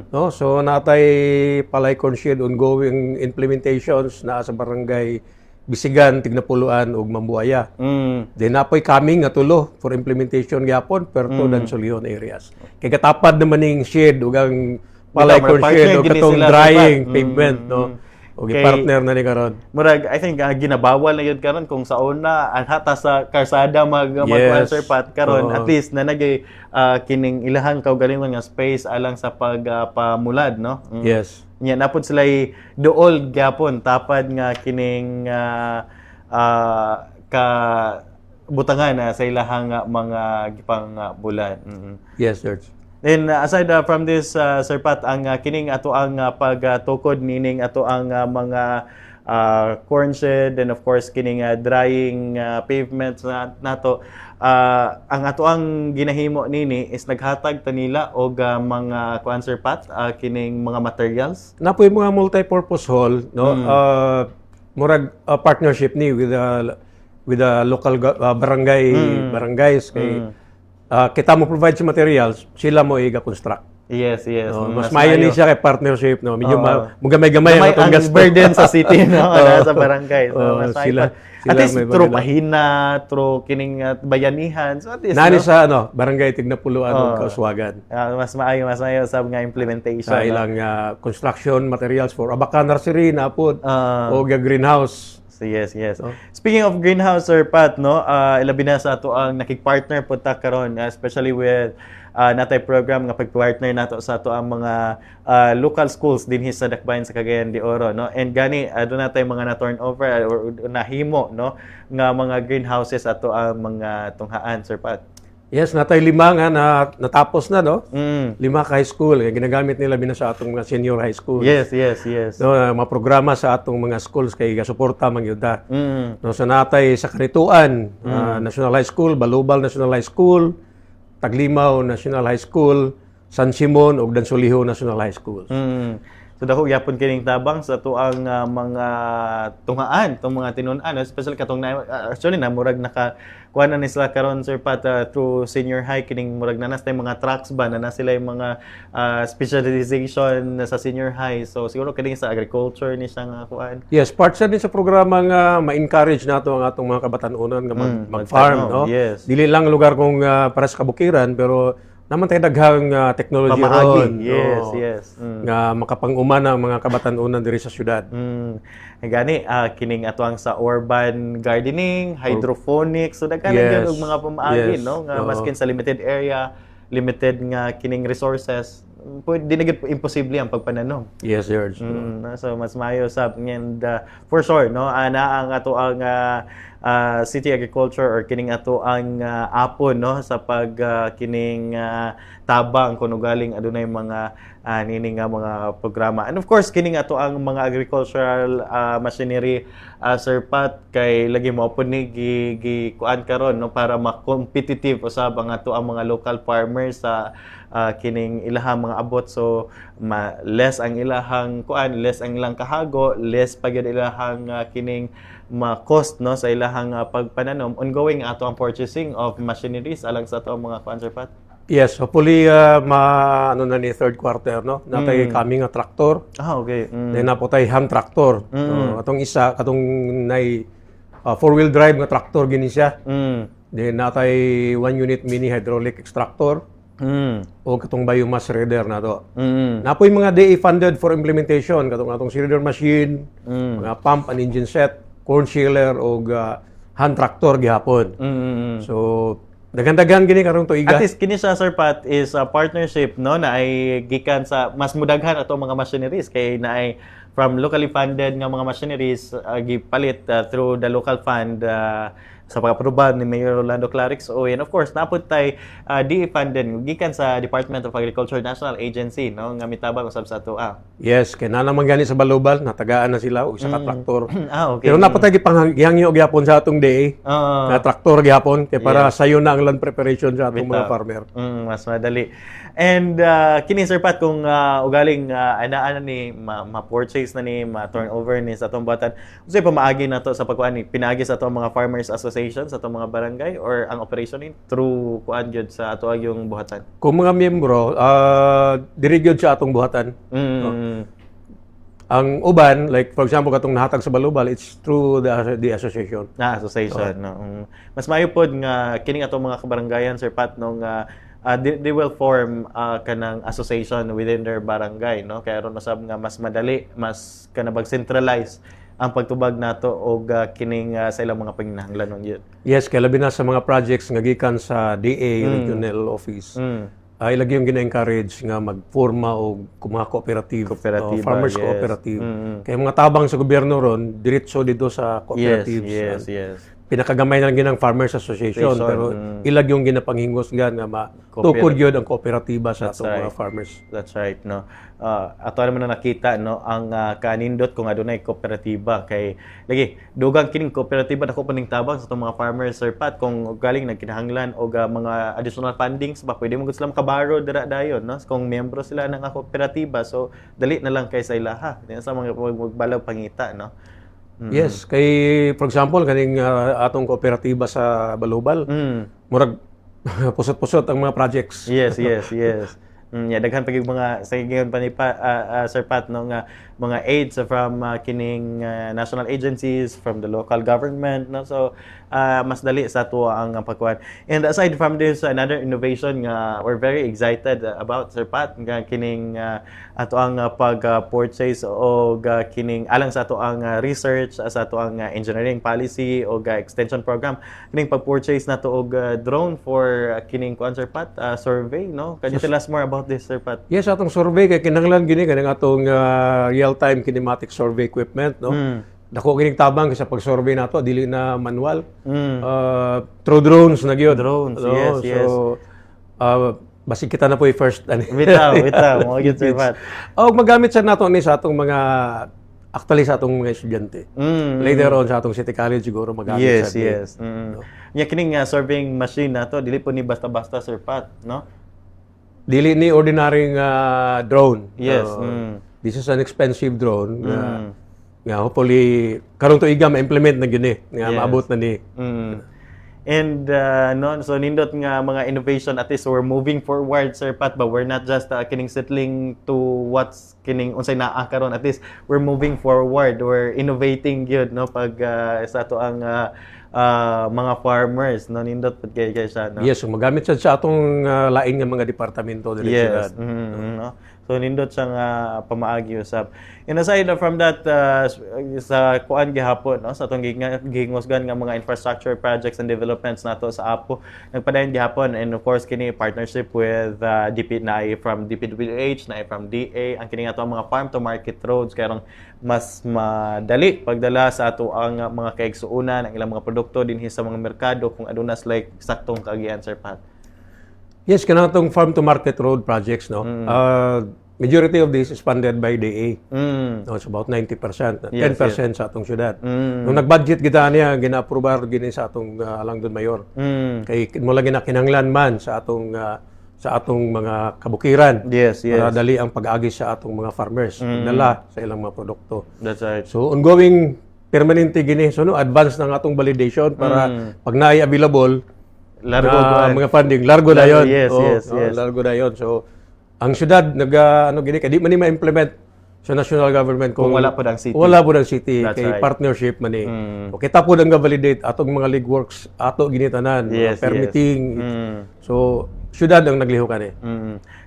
S2: No, so natay Palay Conshed ongoing implementations na sa Barangay Bisigan, Tignapuluan ug Mambuaya. Then napoy coming nga tulo for implementation gyapon Puerto Dansulihon areas. Kay katapad naman ning shed ug ang Palay Conshed ug katong drying pavement, no. Okay, partner na ni karon.
S1: Murag, I think ginabawal na yun karon kung sa una hata sa karsada Sir Pat karon, at least na nagay kining ilahang kaugalingon nga space alang sa pagpamulad, no.
S2: Yes.
S1: Nya napod sila duol gyapon tapad nga kining ka butangan sa ilahang mga gipang bulad.
S2: Yes, sir.
S1: Then aside from this, Sir Pat, ang kining ato ang pagtukod nining ato ang mga corn shed, and of course kining drying pavements nato, ang ato ang ginahimo nini is naghatag ta nila og mga kuan, Sir Pat, kining mga materials.
S2: Napoy mga multi-purpose hall, no. Murag partnership ni with the local barangays kay kita mo provide sa materials, sila mo i-construct.
S1: Yes.
S2: No, mas mayo ni siya kay partnership, no. Medyo gamay-gamay
S1: ang burden sa city, no, sa barangay. So mas
S2: sila
S1: at least through pahina, through kining bayanihan. So at least
S2: nani sa barangay Tignapuluan ug Kauswagan.
S1: Mas maayo sa nga implementation.
S2: Sa ilang construction materials for Abaca Nursery na pod o greenhouse.
S1: Yes. Speaking of greenhouse, Sir Pat, no, ilabi na sa ato ang nakikpartner po ta karon, especially with natay program nga pagpartner nato sa ato ang mga local schools dinhi sa Dakbayan sa Cagayan de Oro, no. And gani adto natay mga na turnover or nahimo, no, nga mga greenhouses ato ang mga tunghaan, Sir Pat.
S2: Yes, natay 5 nga natapos na, no? 5 ka high school. Ginagamit nila sa atong mga senior high school.
S1: Yes.
S2: No, mga programa sa atong mga schools kay gasuporta man gyud ta. No, so natay sa Kanituan, National High School, Balubal National High School, Taglimaw National High School, San Simon ug Dansuliho National High School.
S1: So dako gyapon kining tabang sa tuang mga tungaan, tong mga tinun-an, especially katong actually na murag kuha na ni sila karon Sir Pat through senior high kining murag nanas tay mga tracks ba na sila yung mga specialization sa senior high. So siguro kining sa agriculture ni siya nga kuan.
S2: Yes, part siya din sa programa nga ma-encourage nato ang atong mga kabatan-onan nga mag-farm, no?
S1: Yes.
S2: Dili lang lugar kung para sa kabukiran, pero naman tayo daghang technology
S1: Pamaagi.
S2: ron.
S1: Yes,
S2: no?
S1: yes.
S2: Nga makapang-uman ang mga kabatan-unan diri sa syudad.
S1: Gani kining atuang sa urban gardening, hydroponics, so daghan
S2: Yes.
S1: gyud og mga pamaagi,
S2: Yes.
S1: no? Nga
S2: Oo.
S1: maskin sa limited area, limited nga kining resources, pwede di na gyud imposible ang pagpananom.
S2: Yes, George.
S1: So mas maayo sab and for sure no ana ang ato ang city agriculture or kining ato ang apon no sa pag kining tabang kuno galing adunay mga nini nga mga programa. And of course kining ato ang mga agricultural machinery Sir Pat kay lagi mo po ni kuan karon no para ma-competitive usab ang ato ang mga local farmers sa kining ilahang mga abot, so less ang ilahang kuan, less ang ilang kahago, less pag ilahang kining cost no sa ilahang pagpananom. Ongoing ato ang purchasing of machineries alang sa ato ang mga kuan Sir Pat.
S2: Yes, hopefully ano na ni third quarter, no? Natay kami nga traktor.
S1: Okay.
S2: Then napo tay hand tractor. So, atong isa katong nay four-wheel drive nga tractor gini siya. Then natay 1 unit mini hydraulic extractor. O katong biomass shredder na to. Napoy mga DA funded for implementation katong atong shredder machine, mga pump and engine set, corn sheller o hand tractor gihapon. So dagan-dagan gini karong tuiga.
S1: At least kini siya Sir Pat is a partnership no na ay gikan sa mas mudaghan ato mga machineries kay na ay from locally funded nga mga machineries gipalit through the local fund sa pag-aproba ni Mayor Rolando Clarix. And of course napud tay DA funded gikan sa Department of Agriculture National Agency no nga mitabang usab sa ato.
S2: Yes, kay na naman gani sa balubal, natagaan na sila og isa ka traktor.
S1: Okay.
S2: Pero napatay gipanghangyo gyapon sa atong DA. Na traktor gyapon kay para sayo na ang land preparation sa atong mga farmer.
S1: Mas madali. And kini Sir Pat kung ugaling ana ni ma-purchase na ni ma-turnover ni sa atong batan, unsay pamaagi nato sa pagkuan ni pinaagi sa atong mga farmers association sa atong mga barangay or ang operation ni through kuan gyud sa ato yung buhatan.
S2: Kung mga miyembro, diri gyud sa atong buhatan. Ang uban, like for example katong nahatag sa balubal, it's through the association.
S1: Association. No? Mas maayo pod nga kining atong mga kabarangayan Sir Pat no nga they will form kanang association within their barangay no kaya ron usab nga mas madali, mas kanabag centralize ang pagtubag nato og kining sa ilang mga panginahanglanon yun.
S2: Yes, kay labi na sa mga projects nga gikan sa DA regional office. Ay lagi yung gina-encourage nga magforma og mga cooperative, farmers cooperative. Kay mga tabang sa gobyerno ron diretso dito sa cooperatives.
S1: Yes.
S2: Pinakagamay na lang ginang Farmers Association, pero ilag yung ginapanghingos gan nga tukod gyud ang kooperatiba sa atong mga farmers.
S1: That's right no. Ato naman na nakita no ang kanindot kung adunay kooperatiba kay lagi dugang kining kooperatiba dako paning tabang sa atong mga farmers Sir Pat kung galing nagkinahanglan og mga additional fundings ba pwede mo gud sila makabaro dira dayon no kung miyembro sila ng kooperatiba, so dali na lang kay sa ilaha sa mga magbalag pangita no.
S2: Yes, kay for example kaning atong kooperatiba sa Balubal. Murag pusot-pusot ang mga projects.
S1: Yes. Daghan pag mga sa ngayon pa ni Sir Pat no nga mga aids from kining national agencies, from the local government no, so mas dali sa ato ang pagkuan. And aside from this, another innovation nga we're very excited about Sir Pat nga kining ato ang pag-purchase o kining alang sa ato ang research sa ato ang engineering policy o extension program kining pag-purchase nato og drone for kining kuan Sir Pat survey no. Can you tell us more about this Sir Pat?
S2: Yes, atong survey kay kinahanglan gini kanang atong real-time kinematic survey equipment no. Dako gining tabang sa pag-survey nato dili na manual. Through drones na gyud.
S1: Drones,
S2: no?
S1: yes.
S2: So basig kita na po first
S1: Bitaw mo gyud Sir Pat.
S2: Magamit sa nato ni sa atong mga actually sa atong mga estudyante. Later on sa atong City College siguro magamit sa
S1: Yes. Nya kining surveying machine nato dili po ni basta-basta Sir Pat no.
S2: Dili ni ordinaryong drone.
S1: Yes.
S2: this is an expensive drone nga hopefully karong tuiga ma-implement na gini nga maabot na ni.
S1: And no, so nindot nga mga innovation, at least we're moving forward, Sir Pat, but we're not just kining settling to what's kining unsay naa karon. At least we're moving forward, we're innovating gyud, no, pag sa ato ang mga farmers, no, nindot pud kay siya, no.
S2: Yes, magamit sa atong lain nga mga departamento diri sa
S1: Yes. No? So nindot siyang pamaagi usab. And aside from that, sa kuan gihapon, no, sa atong gihingusgan nga mga infrastructure projects and developments nato sa Apo, nagpadayon gihapon, and of course kini partnership with from DPWH, na from DA, ang kini ato mga farm to market roads karong mas madali pagdala sa ato ang mga kaigsuonan ang ilang mga produkto dinhi sa mga merkado kung adunas like saktong kagian, Sir Pat.
S2: Yes, kanatong farm to market road projects, no. Majority of this is funded by DA. No, it's about 90%. 10% sa atong syudad. Nung nag-budget kita niya, gina-approval gini sa atong Alangdon Mayor. Kay mo lagi na kinanglan man sa atong mga kabukiran.
S1: Yes.
S2: Para dali ang pag-agi sa atong mga farmers. Dala sa ilang mga produkto.
S1: That's right.
S2: So ongoing permanente gini, so no, advance ng atong validation para pag naay available
S1: Largo
S2: mga funding, largo na yun.
S1: Yes.
S2: Largo na yun. So, ang syudad, gini, di man ma-implement sa national government
S1: kung wala po ang city.
S2: Wala po ang city.
S1: That's
S2: kay
S1: right.
S2: partnership man O kita po nang validate atong mga league works, ato ginitanan, permitting. So, syudad ang naglihukan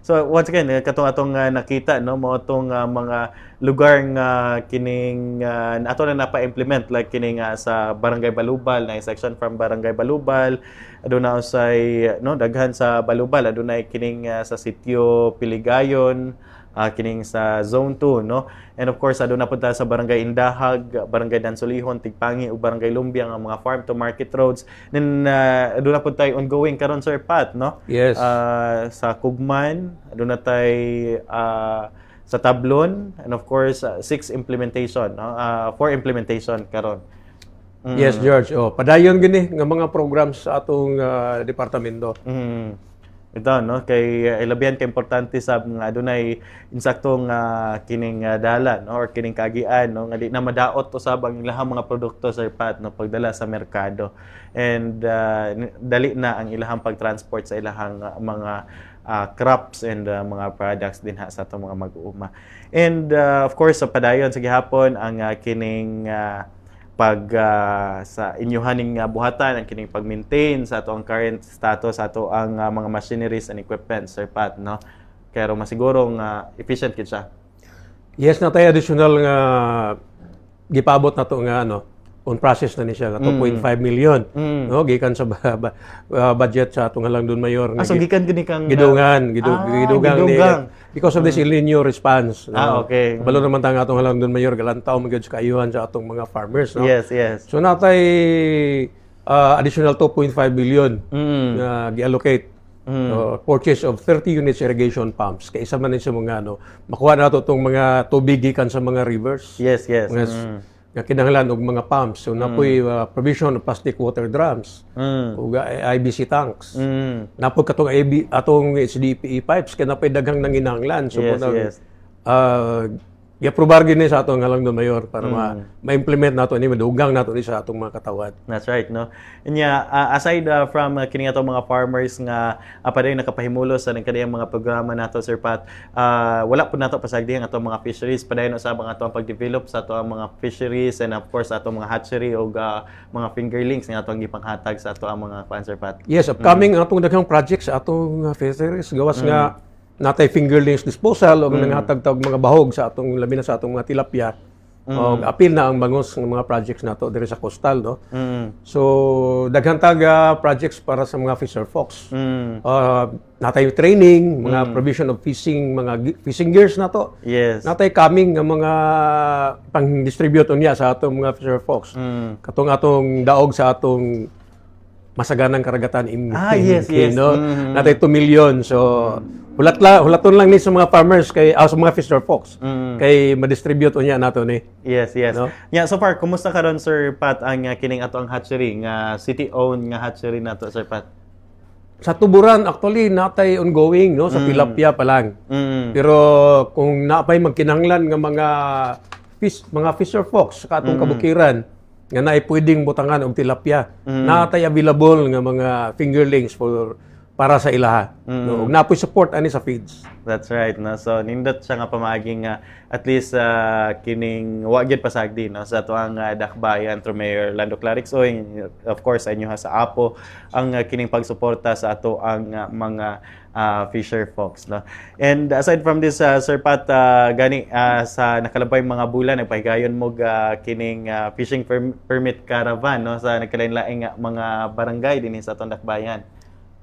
S1: So once again, atong nakita, no, mo atong mga lugar nga kining ato na napa-implement, like kining sa Barangay Balubal, na section from Barangay Balubal, aduna usay no, daghan sa Balubal, aduna kining sa sitio Piligayon, kining sa Zone 2, no. And of course aduna pud ta sa Barangay Indahag, Barangay Dansolihon, Tigpangi ug Barangay Lumbiang ang mga farm to market roads. Then aduna pud tay ongoing karon, Sir Pat, no.
S2: Yes.
S1: Sa Kugman, aduna tay sa Tablon, and of course 6 implementation, no. 4 implementation karon.
S2: Yes, George. Padayon gini nga mga programs sa atong departamento.
S1: Ito, no, kay ilabihan kay importante sa mga adunay insaktong kining dalan, no, or kining kagian, no, nga di na madaot usab ang ilahang mga produkto, Sir Pat, no, pagdala sa merkado. And dali na ang ilahang pagtransport sa ilahang mga crops and mga products din sa atong mga mag-uuma. And of course sa padayon sa gihapon ang kining sa inyuhaning buhatan, ang kining pag-maintain sa ato ang current status, sa ato ang mga machineries and equipment, Sir Pat, no? Kaya masigurong efficient kid siya.
S2: Yes, na tayo additional nga gipabot na to nga on process na ni siya nga 2.5 million, no, gikan sa budget sa atong Alangdon Mayor.
S1: So gikan gini kang
S2: gidugang ni because of this El Nino response.
S1: Okay.
S2: Balo naman tang atong Alangdon Mayor galantaw magyud sa kaayuhan sa atong mga farmers, no.
S1: Yes.
S2: So natay additional 2.5 billion na gi-allocate. Purchase of 30 units irrigation pumps. Kaya isa man sa mga makuha nato itong mga tubig gikan sa mga rivers.
S1: Yes.
S2: Nga kinahanglan og mga pumps. So napoy provision of plastic water drums ug IBC tanks. Napoy katong atong HDPE pipes kay napoy daghang nanginahanglan. So i-approbar gini sa atong Alangdon Mayor para ma-implement nato ni madugang nato ni sa atong mga katawan.
S1: That's right, no. And aside from kining atong mga farmers nga paday nakapahimulos sa kaniyang mga programa nato, Sir Pat, wala po nato pasagdi ang atong mga fisheries, padayon usab ang atong pag-develop sa atong mga fisheries, and of course atong mga hatchery ug mga fingerlings nga atong gipanghatag sa atong mga Sir Pat.
S2: Yes, upcoming atong daghang projects sa atong fisheries gawas nga natay fingerlings disposal o nanghatag tawag mga bahog sa atong labi na sa atong mga tilapia. O apil na ang bangos ng mga projects nato diri sa coastal, no. So daghang taga projects para sa mga fisher folks. Natay training, mga provision of mga fishing gears nato.
S1: Yes.
S2: Natay coming nga mga pang-distribute niya sa atong mga fisher folks. Katong atong daog sa atong masaganang karagatan
S1: yes.
S2: No? Natay 2 million. So hulaton lang ni sa mga farmers kay sa mga fisher folks kay ma-distribute unya nato ni.
S1: Yes.
S2: No?
S1: Yeah, so far kumusta karon, Sir Pat, ang kining ato ang hatchery nga city owned nga hatchery nato, Sir Pat?
S2: Sa tuburan actually natay ongoing no sa tilapia pa lang. Pero kung napay magkinahanglan nga mga fisher folks sa atong kabukiran nga naay pwedeng butangan og tilapia, natay available nga mga fingerlings para sa ilaha. No, ug napoy support ani sa feeds.
S1: That's right, no? So, nindot siya nga pamaging at least kining wagid pasagdi, no? Sa ito ang dakbayan through Mayor Lando Clarixoy, of course, sa inyo sa Apo, ang kining pagsuporta sa ato ang mga fisher folks, no? And aside from this, Sir Pat, gani sa nakalabay mga bulan, nagpahigayon mo kining fishing permit caravan, no? Sa nagkalain-laing mga barangay din sa atong dakbayan.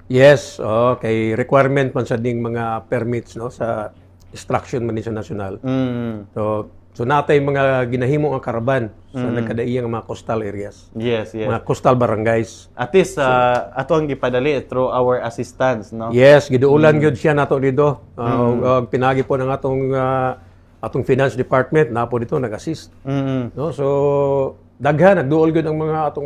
S2: Yes, kay requirement man sa ding mga permits no sa instruction man sa national. So natay mga ginahimo ang karaban sa nagkadaiyang mga coastal areas.
S1: Yes, yes.
S2: Mga coastal barangays.
S1: At least ato ang gipadali through our assistance, no?
S2: Yes, giduulan gyud siya nato dito. Pinagi po ng atong finance department na po dito nag-assist. No, so daghan nagduol gyud ang atong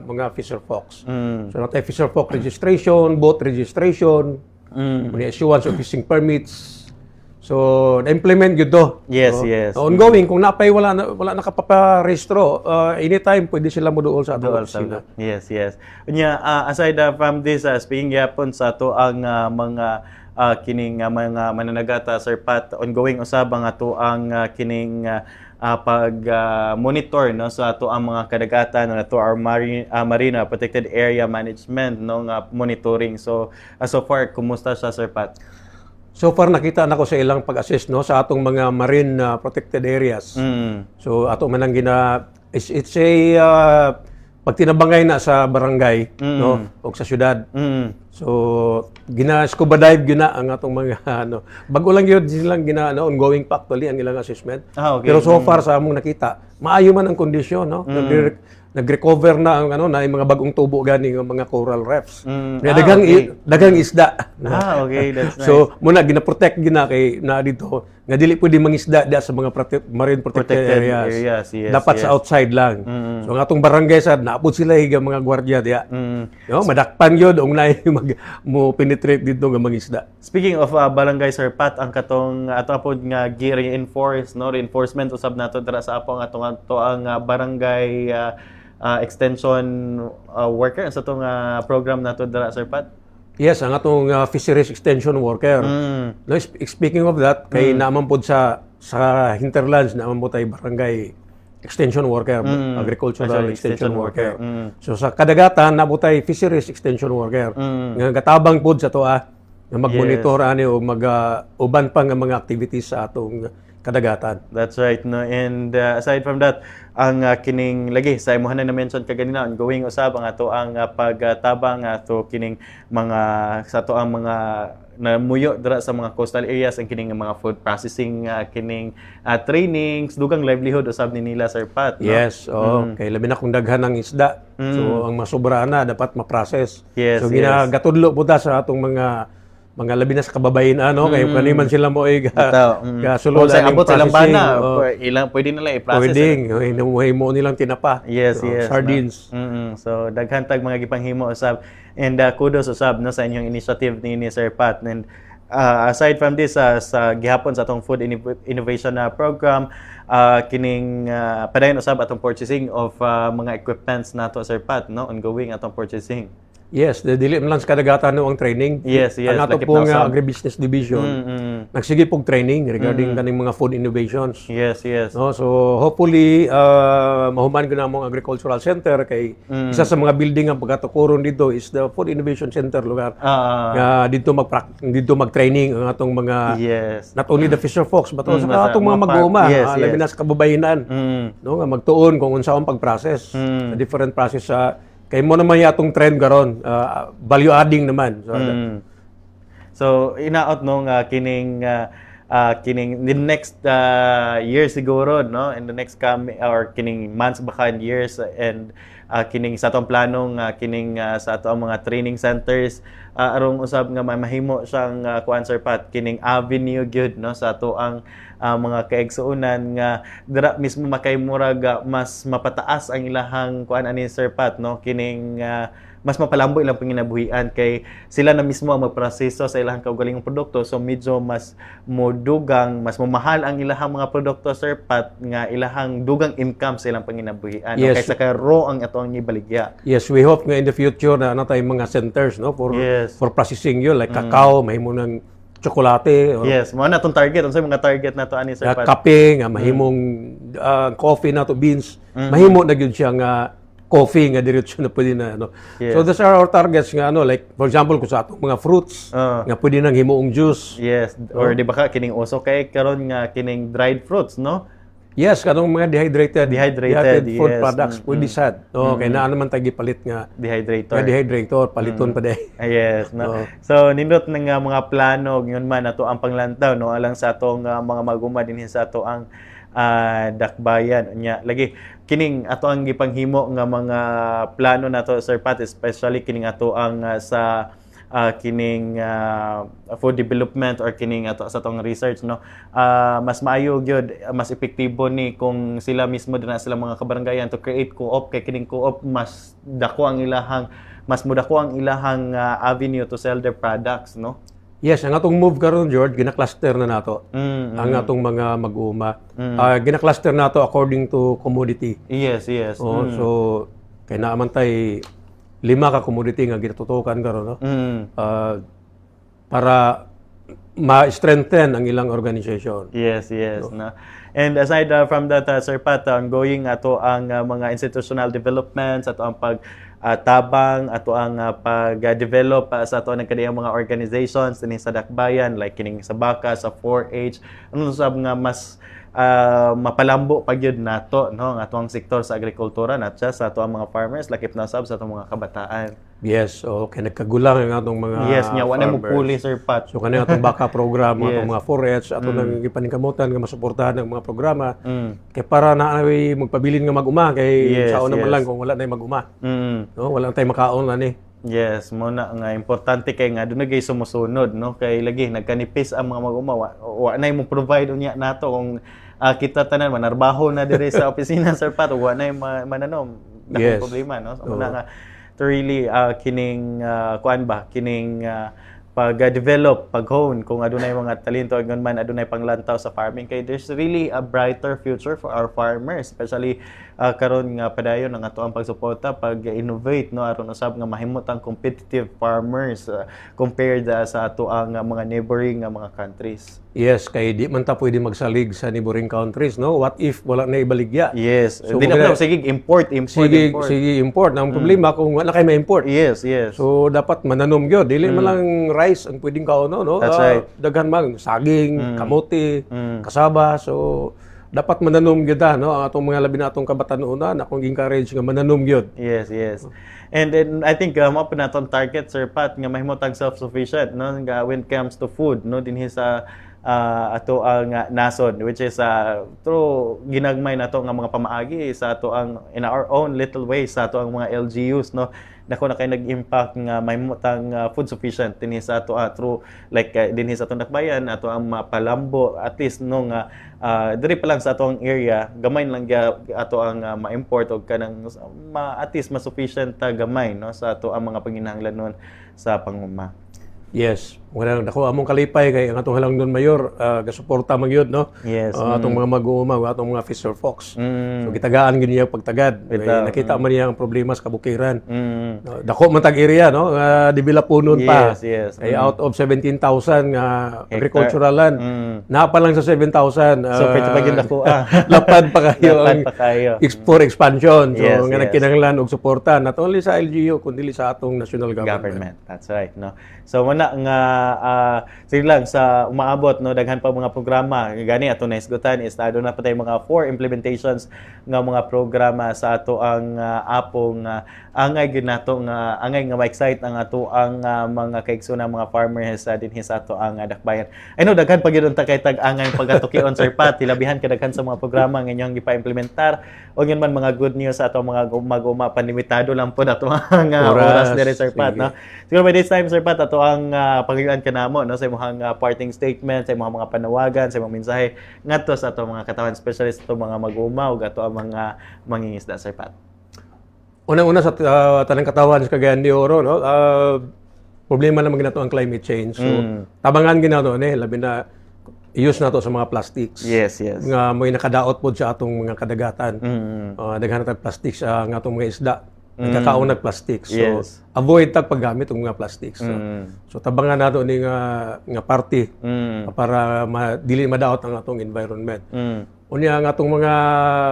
S2: mga fisher folks. So natay fisher folk registration, boat registration, mga issuance of fishing permits. So na-implement gyud to.
S1: Yes,
S2: so,
S1: yes.
S2: Ongoing kung napay wala nakapaparehistro, anytime pwede sila moduol sa atong opisina.
S1: Yes, yes. Unya aside from this, speaking yapon sa ato ang mga kining mga mananagata, Sir Pat, ongoing usab ang ato ang kining pag-monitor no sa ato ang mga kadagatan no ato our marina protected area management no nga monitoring. So so far kumusta siya, Sir Pat?
S2: So far nakita nako sa ilang pag-assist no sa atong mga marine protected areas. So ato man ang it's a pagtinabangay na sa barangay no o sa syudad. So scuba dive gina ang atong mga bago lang yun silang ongoing pa actually ang ilang assessment.
S1: Okay.
S2: Pero so far sa among nakita maayo man ang kondisyon no. Nag-recover na ang na yung mga bagong tubo gani ng mga coral reefs. Daghang isda.
S1: Okay, that's nice.
S2: So muna gina-protect gina kay na dito nga dili pwede mangisda dia sa mga marine protected areas.
S1: Yes,
S2: dapat sa outside lang. So ang atong barangay sad naapod sila higa mga gwardiya dia. No, madakpan gyud og nay mo penetrate dito nga mangisda.
S1: Speaking of barangay, Sir Pat, ang katong ato apod nga reinforcement usab nato dira sa apo ang atong barangay extension worker sa itong program nato dira, Sir Pat?
S2: Yes, ang atong fisheries extension worker. No, speaking of that, kay naman po sa hinterlands, naman po tayo barangay extension worker, agricultural extension worker. So sa kadagatan, na po tayo fisheries extension worker. Nga katabang po sa to nga mag-monitor ani o uban pa nga mga activities sa atong kadagatan.
S1: That's right, no. And aside from that, ang kining lagi sa imuhan na mention kaganina ongoing usab ang ato ang pagtabang ato kining mga sa ato ang mga namuyo dira sa mga coastal areas ang kining mga food processing kining trainings dugang livelihood usab ni nila, Sir Pat, no?
S2: Yes, kay labi na kung daghan ng isda. So ang masobra na dapat ma-process.
S1: Yes,
S2: so ginagatudlo po ta sa atong mga labi na sa kababayan kay kaniman sila mo ay sulod
S1: sa abot silang bana ilang pwede nila i-process.
S2: Pwede mo nilang tinapa.
S1: Yes,
S2: sardines.
S1: No? So daghan tag mga gipanghimo usab and kudos usab no sa inyong initiative ni Sir Pat. And aside from this sa gihapon sa atong food innovation program, kining padayon usab atong purchasing of mga equipments nato, Sir Pat, no, ongoing atong purchasing.
S2: Yes, dili man lang sa kadagatan ang training.
S1: Yes.
S2: Ang ato pong agribusiness division, nagsige pong training regarding kaning mga food innovations.
S1: Yes.
S2: No, so hopefully mahuman ko na mong agricultural center kay isa sa mga building ang pagkatukuron dito is the Food Innovation Center lugar. Dito mag-training ang atong mga not only the fisher folks but also sa atong mga mag-uuma, labi na sa kababayenan. No, nga magtuon kung unsaon pag-process, different process sa kay mo naman yatong trend karon, value adding naman.
S1: So inaot nung kining the next year siguro, no, in the next or kining months baka and years, and kining sa atong planong kining sa atong mga training centers arong usab nga mahimo siyang kuan, Sir Pat, kining avenue gyud no sa ato ang mga kaigsuonan nga dira mismo makaymurag mas mapataas ang ilahang kuan ani, Sir Pat, no, kining mas mapalambo ilang panginabuhian kay sila na mismo ang magproseso sa ilang kaugalingong produkto, so medyo mas modugang, mas mamahal ang ilahang mga produkto, Sir Pat, nga ilahang dugang income sa ilang panginabuhian, no?
S2: Yes.
S1: Kaysa kay raw ang ito ang ibaligya.
S2: Yes, we hope nga in the future na natay mga centers, no, for
S1: Yes.
S2: for processing yun, like cacao, mahimo ng tsokolate, or
S1: Yes, mo na tong target, unsay mga target na to ani, Sir Pat?
S2: kape, nga mahimong coffee na to, beans, mahimo na gyud siya nga coffee nga diretso na pwede na ano.
S1: Yes.
S2: So those are our targets nga ano, like for example kung sa atong mga fruits nga pwede nang himuong juice.
S1: Yes, or di ba ka kining uso kay karon nga kining dried fruits, no?
S2: Yes, kanong mga dehydrated food
S1: yes.
S2: products pwede sad. No, kay naa naman tagi palit nga
S1: Dehydrator.
S2: dehydrator, paliton pa day.
S1: Yes, no. So nindot na nga mga plano ngon man ato ang panglantaw, no, alang sa atong mga maguma dinhi sa ato ang dakbayan nya lagi kining ato ang gipanghimo nga mga plano nato, Sir Pat, especially kining ato ang sa kining food development or kining ato sa atong research, no. Mas maayo gyud, mas epektibo ni kung sila mismo din sila mga kabaranggayan to create co-op, kay kining co-op mas dako ang ilahang avenue to sell their products, no.
S2: Yes, ang atong move karon, George, gina-cluster na nato. Ang atong mga mag-uuma. Gina-cluster nato according to commodity.
S1: Yes, yes.
S2: So kay naaman tay 5 ka commodity nga ginatutukan karon, no. Para ma-strengthen ang ilang organization.
S1: Yes, yes, no. And aside from that, Sir Pat, ongoing ato ang mga institutional developments, ato ang tabang, ato ang pag-develop sa ato ng kaniyang mga organizations din sa dakbayan, like kining sa Baka, sa 4H, ano sab nga mas mapalambo pagyud nato, no, ang ato ang sektor sa agrikultura, not just sa ato ang mga farmers, lakip na sab sa atong mga kabataan.
S2: Yes, kay nagkagulang ang atong mga
S1: Yes, nya wala mo
S2: farmers.
S1: puli, Sir Pat.
S2: So kanang atong Baka program,
S1: Yes.
S2: atong mga 4H, atong nang gipaningkamutan nga masuportahan ang mga programa. Kay para na magpabilin nga mag-uma kay
S1: Yes,
S2: sao naman
S1: yes.
S2: lang kung wala na mag-uma.
S1: Mm.
S2: No, wala tay makaon na ni.
S1: Yes, mo na nga importante kay nga dunay gay sumusunod, no, kay lagi nagkanipis ang mga mag-umawa. Wa na mo provide unya nato kung kita tanan manarbaho na dire sa opisina, Sir Pat, wa na mananom.
S2: Yes.
S1: Problema, no. So, nga to really kining kuan ba kining pag-develop, pag-hone kung adunay mga talento ngon man adunay panglantaw sa farming, kay there's really a brighter future for our farmers, especially karon nga padayon ang ato ang pagsuporta, pag-innovate, no, aron usab nga mahimot ang competitive farmers compared sa ato ang mga neighboring mga countries.
S2: Yes, kay di man ta pwede magsalig sa neighboring countries, no? What if wala na ibaligya?
S1: Yes,
S2: So,
S1: di na
S2: kumbaga,
S1: sige import.
S2: Sige import. Ang problema kung wala kay ma-import.
S1: Yes, yes.
S2: So dapat mananom gyud. Dili man lang rice ang pwedeng kaono, no?
S1: That's right.
S2: Daghan man saging, kamote, kasaba. So dapat mananom gyud no? Ang atong mga labi na atong kabatanunan, akong encourage nga mananom gyud.
S1: Yes, yes. And then I think mo pa natong target, Sir Pat, nga mahimutang self-sufficient, no, nga when it comes to food, no, dinhi sa ato ang nasod, which is through ginagmay nato nga mga pamaagi sa ato ang in our own little ways sa ato ang mga LGUs, no, nako na kay nag-impact nga mahimutang food sufficient dinhi sa ato through like dinhi sa atong dakbayan, ato ang mapalambo at least no nga diri pa lang sa atong area gamay lang ato ang ma-import og kanang at least mas sufficient gamay, no, sa ato ang mga panginahanglanon sa panguma.
S2: Yes. Wala dako among kalipay kay ang atong halangdon mayor gasuporta man gyud, no.
S1: Yes.
S2: Atong mga mag-uuma, atong mga Fisher Fox. So gitagaan gyud niya pagtagad. Kay nakita man niya ang problema sa kabukiran. No, dako man tag area, no, developunon pa.
S1: Yes, yes.
S2: Kay out of 17,000 nga agricultural land, napa lang sa 7,000.
S1: So pwede pa gyud dako
S2: lapad pa kayo
S1: Lapad
S2: ang
S1: pa kayo.
S2: for expansion. So
S1: Yes,
S2: nga
S1: yes.
S2: nagkinahanglan og suporta not only sa LGU kundi sa atong national government.
S1: That's right, no. So wala nga sige lang sa umaabot, no, daghan pa mga programa gani ato na isgutan is na patay mga 4 implementations nga mga programa sa ato ang apong angay gyud nato nga angay nga ma-excite ang ato ang mga kaigsoon mga farmers dinhi sa ato ang dakbayan. I know daghan pa gyud unta kay tag-angay pagatukion, Sir Pat, hilabihan kadaghan sa mga programa nga inyong gipa-implementar o yun man mga good news sa ato mga mag-uma, panimitado lang po nato ang oras diri, Sir Pat, no. Siguro by this time, Sir Pat, ato ang pagayuan kanamo, no, sa imong parting statement, sa imong mga panawagan, sa imong mensahe ngadto sa ato mga katawan, especially sa ato mga mag-uma ug ato ang mga mangingisda, Sir Pat.
S2: Unang-una sa tanang katawan sa Cagayan de Oro, no? Problema naman ginato ang climate change. So, tabangan ginato ni labi na use nato sa mga plastics.
S1: Yes, yes.
S2: Nga may nakadaot pod sa atong mga kadagatan. Daghan tag plastics sa nga atong mga isda. Nagkakaon nag plastics. So,
S1: Yes.
S2: avoid tag paggamit ng mga plastics. So, tabangan nato ni nga party para dili madaot ang atong environment. Unya ang atong mga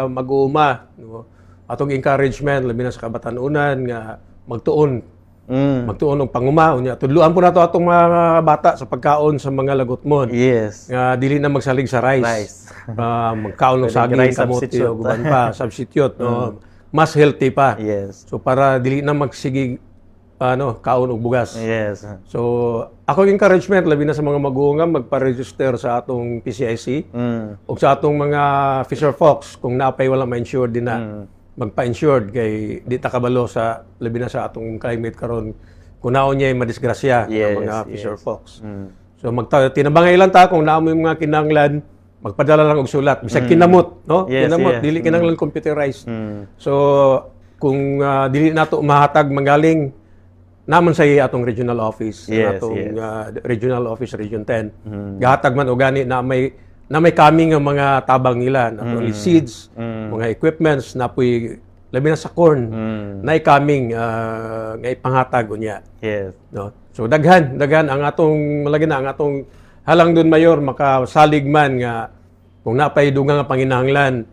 S2: mag-uuma, no? Atong encouragement labi na sa kabatanunan nga magtuon magtuon og panguma unya tudluan po nato atong mga bata sa pagkaon sa mga lagutmon.
S1: Yes.
S2: Nga dili na magsalig sa rice. Magkaon ng
S1: Pwedeng
S2: saging,
S1: rice
S2: kamote
S1: substitute.
S2: o guban pa, substitute, no. Mas healthy pa.
S1: Yes.
S2: So para dili na magsigi kaon og bugas.
S1: Yes.
S2: So ako encouragement labi na sa mga mag-uungam magpa-register sa atong PCIC o sa atong mga fisher folks kung naapay wala ma-insured din na magpa-insured kay di ta kabalo sa labi na sa atong climate karon kung naon niya madisgrasya
S1: Yes,
S2: ang mga
S1: yes.
S2: fisher folks. So tinabangay lang ta kung naamo yung mga kinahanglan magpadala lang og sulat bisag kinamot no
S1: Yes,
S2: kinamot
S1: yes.
S2: dili kinahanglan computerized. So kung dili nato mahatag manggaling naman sa atong regional office,
S1: Yes,
S2: atong
S1: yes.
S2: regional office Region 10. Gahatag man og gani na may coming ang mga tabang nila, na only seeds, mga equipments na puy labi na sa corn, na coming nga ipanghatag unya.
S1: Yes.
S2: No? So daghan ang atong malagi na ang atong halangdon mayor makasalig man nga kung napay dugang nga panginahanglan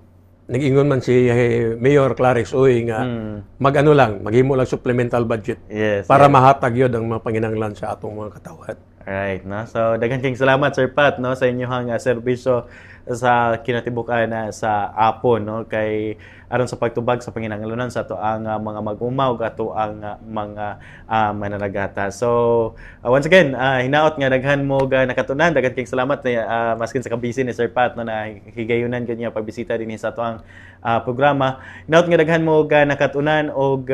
S2: nag-ingon man si Mayor Clarix Uy nga mag-ano lang, maghimo lang supplemental budget
S1: Yes.
S2: para mahatag yun ang mga panginahanglan sa atong mga katawan.
S1: Alright, no? So, daghang kayong salamat, Sir Pat, no? Sa inyong serbisyo sa kinatibukan sa Apo, no? Kay aron sa pagtubag sa panginahanglanon sa ato ang mga mag-umaw ato ang mga mananagata. So, once again, hinaot nga daghan mo nakatunan, daghan kayong salamat maskin sa kabisi ni Sir Pat, no? Na higayunan kanya pagbisita din sa ato ang programa. Hinaot nga daghan mo nakatunan og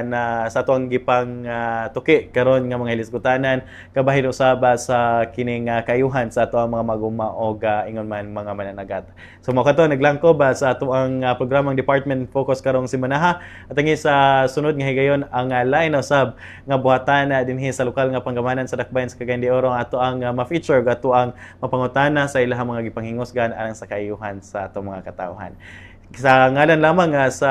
S1: na sa ato ang gipang tuki karon nga mga hilisgutanan kabahin usaba sa kining kayuhan sa ato ang mga mag-uma og ingon man mga mananagat. So mo kato naglangkob sa ato ang programang Department Focus karong simanaha at ang sa sunod nga higayon ang line usab nga buhatan dinhi sa lokal nga panggamanan sa Dakbayan sa Cagayan de Oro ato ang ma-feature ato ang mapangutana sa ilahang mga gipanghingusgan alang sa kayuhan sa ato mga katawhan. Sa ngalan lamang sa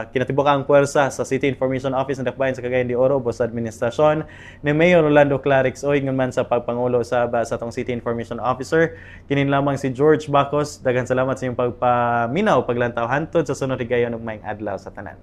S1: kinatibukang puwersa sa City Information Office ng Dakbayan sa Cagayan de Oro sa administrasyon ni Mayor Rolando Clarix Oy ngun man sa pagpangulo sa atong City Information Officer kinin lamang si George Bacos. Daghan salamat sa inyong pagpaminaw paglantaw hantod sa sunod higayon ug maayong adlaw sa tanan.